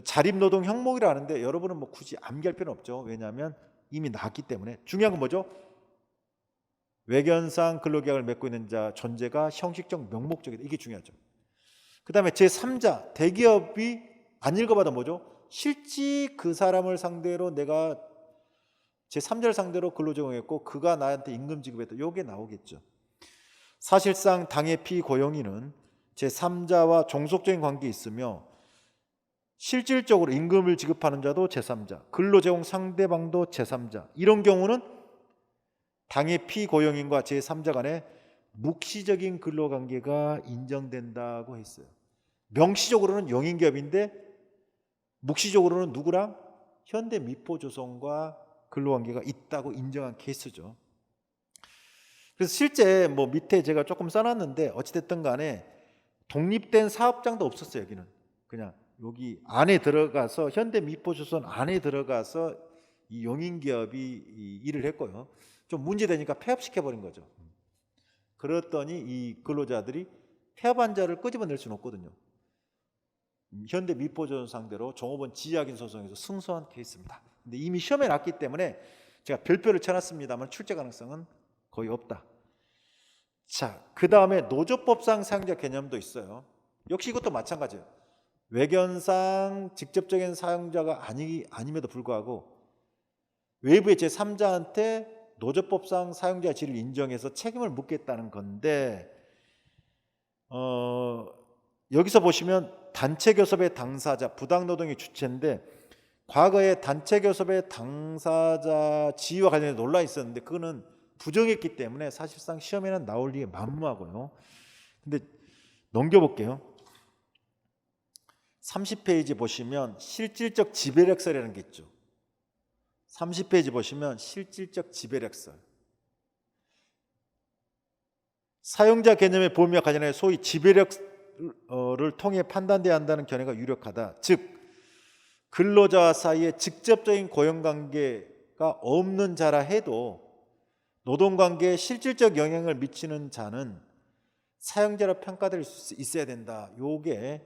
자립노동 형목이라 하는데 여러분은 뭐 굳이 암기할 필요는 없죠. 왜냐하면 이미 나왔기 때문에. 중요한 건 뭐죠? 외견상 근로계약을 맺고 있는 자 존재가 형식적 명목적이다. 이게 중요하죠. 그 다음에 제3자 대기업이 안 읽어봐도 뭐죠? 실제 그 사람을 상대로 내가 제3자를 상대로 근로 제공했고 그가 나한테 임금 지급했다. 이게 나오겠죠. 사실상 당해 피고용인은 제3자와 종속적인 관계에 있으며 실질적으로 임금을 지급하는 자도 제3자, 근로 제공 상대방도 제3자. 이런 경우는 당해 피고용인과 제3자 간의 묵시적인 근로관계가 인정된다고 했어요. 명시적으로는 용인기업인데 묵시적으로는 누구랑? 현대미포조선과 근로관계가 있다고 인정한 케이스죠. 그래서 실제 뭐 밑에 제가 조금 써놨는데 어찌됐든 간에 독립된 사업장도 없었어요. 여기는 그냥 여기 안에 들어가서 현대미포조선 안에 들어가서 이 용인기업이 이 일을 했고요. 좀 문제되니까 폐업시켜버린 거죠. 그랬더니 이 근로자들이 폐업한 자를 끄집어낼 수는 없거든요. 현대미포조선 상대로 종업원 지휘하기 소송에서 승소한 케이스입니다. 근데 이미 시험에 났기 때문에 제가 별표를 쳐놨습니다만 출제 가능성은 거의 없다. 자, 그 다음에 노조법상 사용자 개념도 있어요. 역시 이것도 마찬가지예요. 외견상 직접적인 사용자가 아님에도 불구하고 외부의 제3자한테 노조법상 사용자 지위를 인정해서 책임을 묻겠다는 건데 여기서 보시면 단체 교섭의 당사자, 부당 노동의 주체인데 과거에 단체 교섭의 당사자 지위와 관련해서 논란이 있었는데 그거는 부정했기 때문에 사실상 시험에는 나올 일이 만무하고요. 근데 넘겨볼게요. 30페이지 보시면 실질적 지배력설이라는 게 있죠. 30페이지 보시면 실질적 지배력설. 사용자 개념의 범위와 관련해 소위 지배력을 통해 판단돼야 한다는 견해가 유력하다. 즉 근로자와 사이에 직접적인 고용관계가 없는 자라 해도 노동관계에 실질적 영향을 미치는 자는 사용자로 평가될 수 있어야 된다. 요게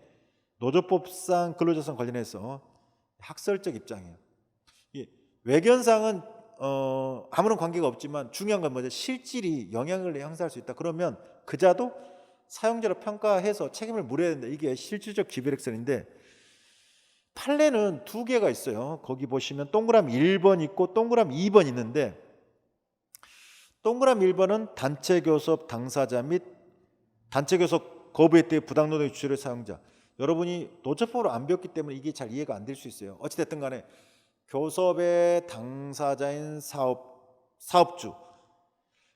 노조법상 근로자성 관련해서 학설적 입장이에요. 외견상은 아무런 관계가 없지만 중요한 건 뭐죠? 실질이 영향을 행사할 수 있다. 그러면 그자도 사용자로 평가해서 책임을 물어야 된다. 이게 실질적 지배력설인데 판례는 두 개가 있어요. 거기 보시면 동그라미 1번 있고 동그라미 2번 있는데 동그라미 1번은 단체 교섭 당사자 및 단체 교섭 거부에 대해 부당노동의 주체를 사용자. 여러분이 노조법으로 안 배웠기 때문에 이게 잘 이해가 안 될 수 있어요. 어찌됐든 간에 교섭의 당사자인 사업주,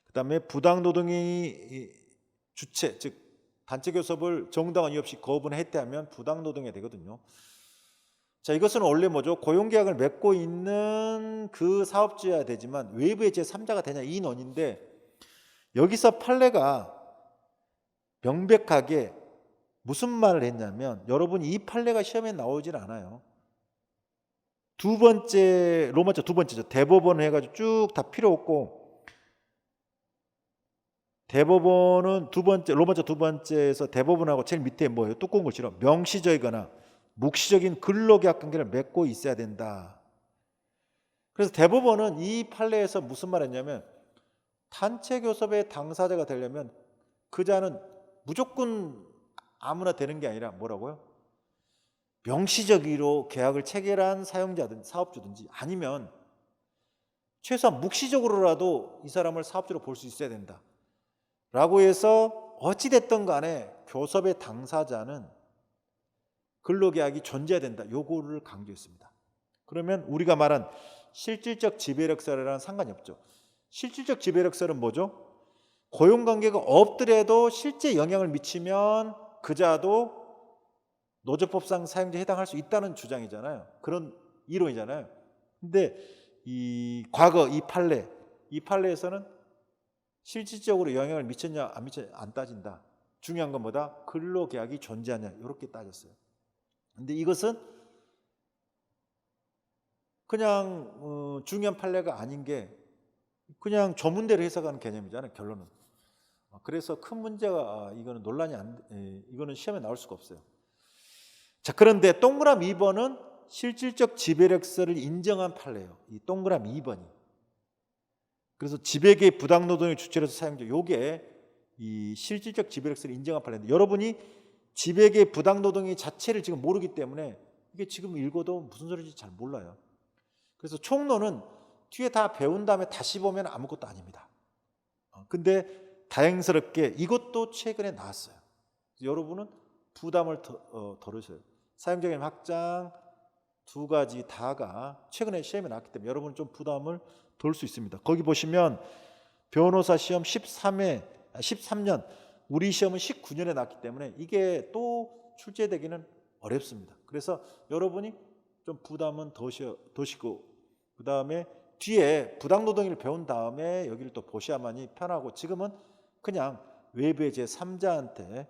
그 다음에 부당노동의 주체, 즉 단체 교섭을 정당한 이유 없이 거부나 해태하면 부당노동이 되거든요. 자, 이것은 원래 뭐죠? 고용계약을 맺고 있는 그 사업주여야 되지만 외부의 제3자가 되냐 이 논인데 여기서 판례가 명백하게 무슨 말을 했냐면 여러분이 이 판례가 시험에 나오질 않아요. 두 번째 로마자 두 번째죠. 대법원 해가지고 쭉 다 필요 없고 대법원은 두 번째 로마자 두 번째에서 대법원하고 제일 밑에 뭐예요? 두꺼운 걸 실어 명시적이거나 묵시적인 근로계약 관계를 맺고 있어야 된다. 그래서 대법원은 이 판례에서 무슨 말했냐면 단체 교섭의 당사자가 되려면 그자는 무조건 아무나 되는 게 아니라 뭐라고요? 명시적으로 계약을 체결한 사용자든 사업주든지 아니면 최소한 묵시적으로라도 이 사람을 사업주로 볼 수 있어야 된다 라고 해서 어찌됐든 간에 교섭의 당사자는 근로계약이 존재해야 된다. 요거를 강조했습니다. 그러면 우리가 말한 실질적 지배력설이랑 상관이 없죠. 실질적 지배력설은 뭐죠? 고용관계가 없더라도 실제 영향을 미치면 그자도 노조법상 사용자에 해당할 수 있다는 주장이잖아요. 그런 이론이잖아요. 근데 이 과거 이 판례에서는 실질적으로 영향을 미쳤냐 안 미쳤냐 안 따진다. 중요한 건 뭐다? 근로계약이 존재하냐 이렇게 따졌어요. 근데 이것은 그냥 중요한 판례가 아닌 게 그냥 조문대로 해석하는 개념이잖아요. 결론은. 그래서 큰 문제가 이거는 논란이 이거는 시험에 나올 수가 없어요. 자, 그런데 동그라미 2번은 실질적 지배력설을 인정한 판례예요. 이 동그라미 2번이. 그래서 지배계의 부당노동의 주체로서 사용자 요게 이 실질적 지배력설을 인정한 판례인데 여러분이 지배계의 부당노동의 자체를 지금 모르기 때문에 이게 지금 읽어도 무슨 소리인지 잘 몰라요. 그래서 총론은 뒤에 다 배운 다음에 다시 보면 아무것도 아닙니다. 근데 다행스럽게 이것도 최근에 나왔어요. 여러분은 부담을 덜으셔요. 사용자 개념 확장 두 가지 다가 최근에 시험에 나왔기 때문에 여러분은 좀 부담을 덜 수 있습니다. 거기 보시면 변호사 시험 13년 우리 시험은 19년에 나왔기 때문에 이게 또 출제되기는 어렵습니다. 그래서 여러분이 좀 부담은 더시고 그 다음에 뒤에 부당노동을 배운 다음에 여기를 또 보셔야만이 편하고 지금은 그냥 외부의 제3자한테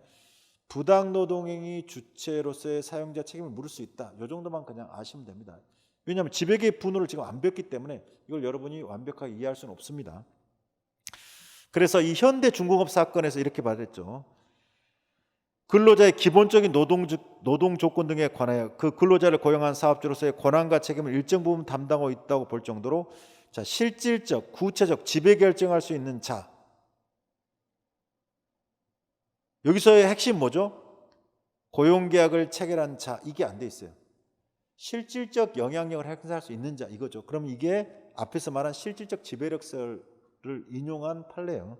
부당노동행위 주체로서의 사용자 책임을 물을 수 있다. 이 정도만 그냥 아시면 됩니다. 왜냐하면 지배계의 분호를 지금 안 배웠기 때문에 이걸 여러분이 완벽하게 이해할 수는 없습니다. 그래서 이 현대 중공업 사건에서 이렇게 말했죠. 근로자의 기본적인 노동 조건 등에 관하여 그 근로자를 고용한 사업주로서의 권한과 책임을 일정 부분 담당하고 있다고 볼 정도로 자, 실질적, 구체적 지배 결정할 수 있는 자. 여기서의 핵심 뭐죠? 고용계약을 체결한 자. 이게 안 돼 있어요. 실질적 영향력을 행사할 수 있는 자 이거죠. 그러면 이게 앞에서 말한 실질적 지배력설을 인용한 판례예요.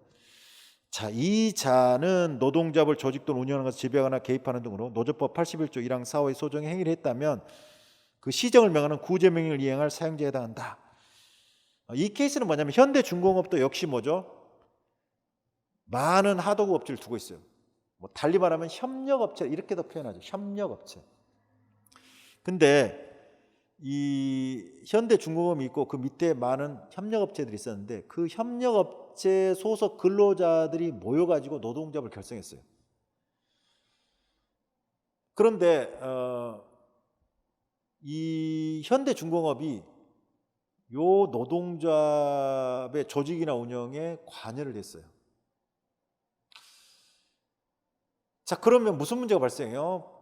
자, 이 자는 노동자를 조직 또는 운영하는 것을 지배하거나 개입하는 등으로 노조법 81조 1항 4호의 소정의 행위를 했다면 그 시정을 명하는 구제명령을 이행할 사용자에 해당한다. 이 케이스는 뭐냐면 현대중공업도 역시 뭐죠? 많은 하도급 업체를 두고 있어요. 뭐 달리 말하면 협력업체 이렇게도 표현하죠. 협력업체. 근데 이 현대중공업이 있고 그 밑에 많은 협력업체들이 있었는데 그 협력업체 소속 근로자들이 모여가지고 노동조합을 결성했어요. 그런데 이 현대중공업이 요 노동조합의 조직이나 운영에 관여를 했어요. 자, 그러면 무슨 문제가 발생해요?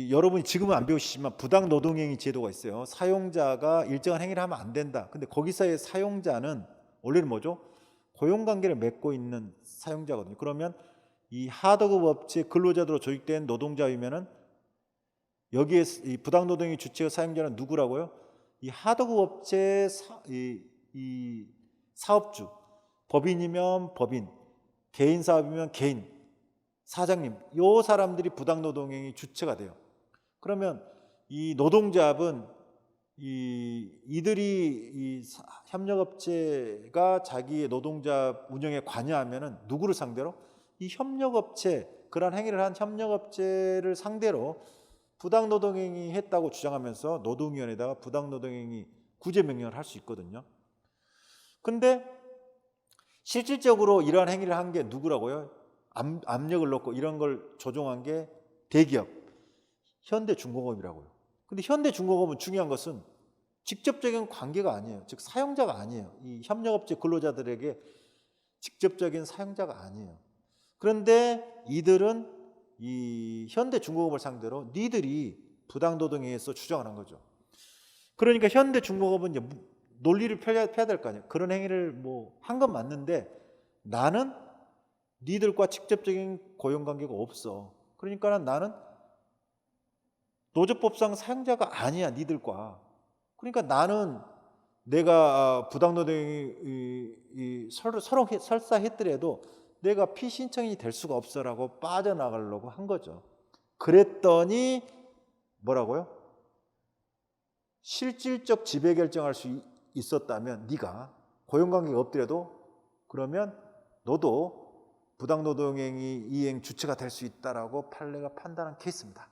여러분이 지금은 안 배우시지만 부당노동행위 제도가 있어요. 사용자가 일정한 행위를 하면 안 된다. 근데 거기서의 사용자는 원래는 뭐죠? 고용관계를 맺고 있는 사용자거든요. 그러면 이 하도급 업체 근로자들로 조직된 노동자이면은 여기에 이 부당노동행위 주체의 사용자는 누구라고요? 이 하도급 업체 이 사업주, 법인이면 법인, 개인 사업이면 개인, 사장님, 요 사람들이 부당노동행위 주체가 돼요. 그러면 이 노동조합은 이들이 이 협력업체가 자기의 노동조합 운영에 관여하면은 누구를 상대로? 이 협력업체, 그런 행위를 한 협력업체를 상대로 부당노동행위 했다고 주장하면서 노동위원회에다가 부당노동행위 구제명령을 할 수 있거든요. 근데 실질적으로 이러한 행위를 한 게 누구라고요? 압력을 넣고 이런 걸 조종한 게 대기업, 현대중공업이라고요. 근데 현대중공업은 중요한 것은 직접적인 관계가 아니에요. 즉 사용자가 아니에요. 이 협력업체 근로자들에게 직접적인 사용자가 아니에요. 그런데 이들은 이 현대중공업을 상대로 니들이 부당노동행위에서 주장을 한 거죠. 그러니까 현대중공업은 이제 논리를 펴야 될 거 아니에요. 그런 행위를 뭐 한 건 맞는데 나는 니들과 직접적인 고용관계가 없어. 그러니까 나는 노조법상 사용자가 아니야, 니들과. 그러니까 나는 내가 부당노동이 설사했더라도 내가 피신청이 될 수가 없어라고 빠져나가려고 한 거죠. 그랬더니 뭐라고요? 실질적 지배 결정할 수 있었다면 네가 고용관계가 없더라도 그러면 너도 부당노동행위 이행 주체가 될 수 있다라고 판례가 판단한 케이스입니다.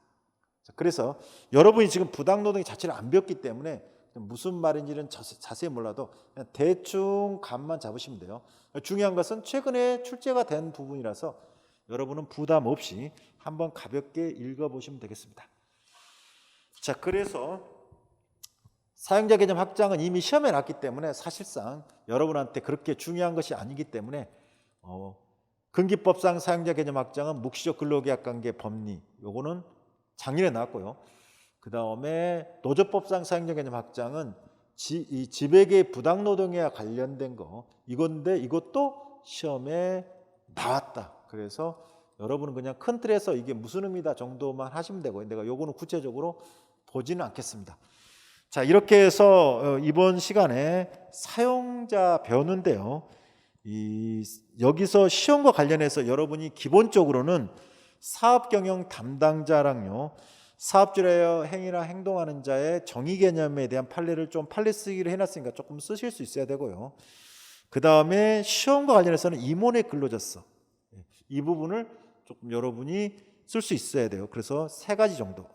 그래서 여러분이 지금 부당노동의 자체를 안 배웠기 때문에 무슨 말인지는 자세히 몰라도 그냥 대충 감만 잡으시면 돼요. 중요한 것은 최근에 출제가 된 부분이라서 여러분은 부담 없이 한번 가볍게 읽어보시면 되겠습니다. 자, 그래서 사용자 개념 확장은 이미 시험에 났기 때문에 사실상 여러분한테 그렇게 중요한 것이 아니기 때문에 근기법상 사용자 개념 확장은 묵시적 근로계약관계 법리, 요거는 작년에 나왔고요. 그 다음에 노조법상 사용자 개념 확장은 이 지배계의 부당노동에 관련된 거 이건데 이것도 시험에 나왔다. 그래서 여러분은 그냥 큰 틀에서 이게 무슨 의미다 정도만 하시면 되고요. 내가 요거는 구체적으로 보지는 않겠습니다. 자, 이렇게 해서 이번 시간에 사용자 배웠는데요. 여기서 시험과 관련해서 여러분이 기본적으로는 사업경영 담당자랑요, 사업주로 행위나 행동하는 자의 정의 개념에 대한 판례를 좀 판례 쓰기를 해놨으니까 조금 쓰실 수 있어야 되고요. 그 다음에 시험과 관련해서는 임원의 근로자서, 이 부분을 조금 여러분이 쓸 수 있어야 돼요. 그래서 3가지 정도.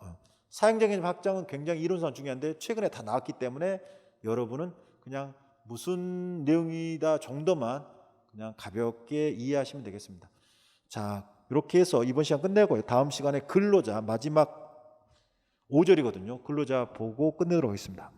사용자 개념 확장은 굉장히 이론상 중요한데 최근에 다 나왔기 때문에 여러분은 그냥 무슨 내용이다 정도만 그냥 가볍게 이해하시면 되겠습니다. 자, 이렇게 해서 이번 시간 끝내고요. 다음 시간에 근로자 마지막 5절이거든요. 근로자 보고 끝내도록 하겠습니다.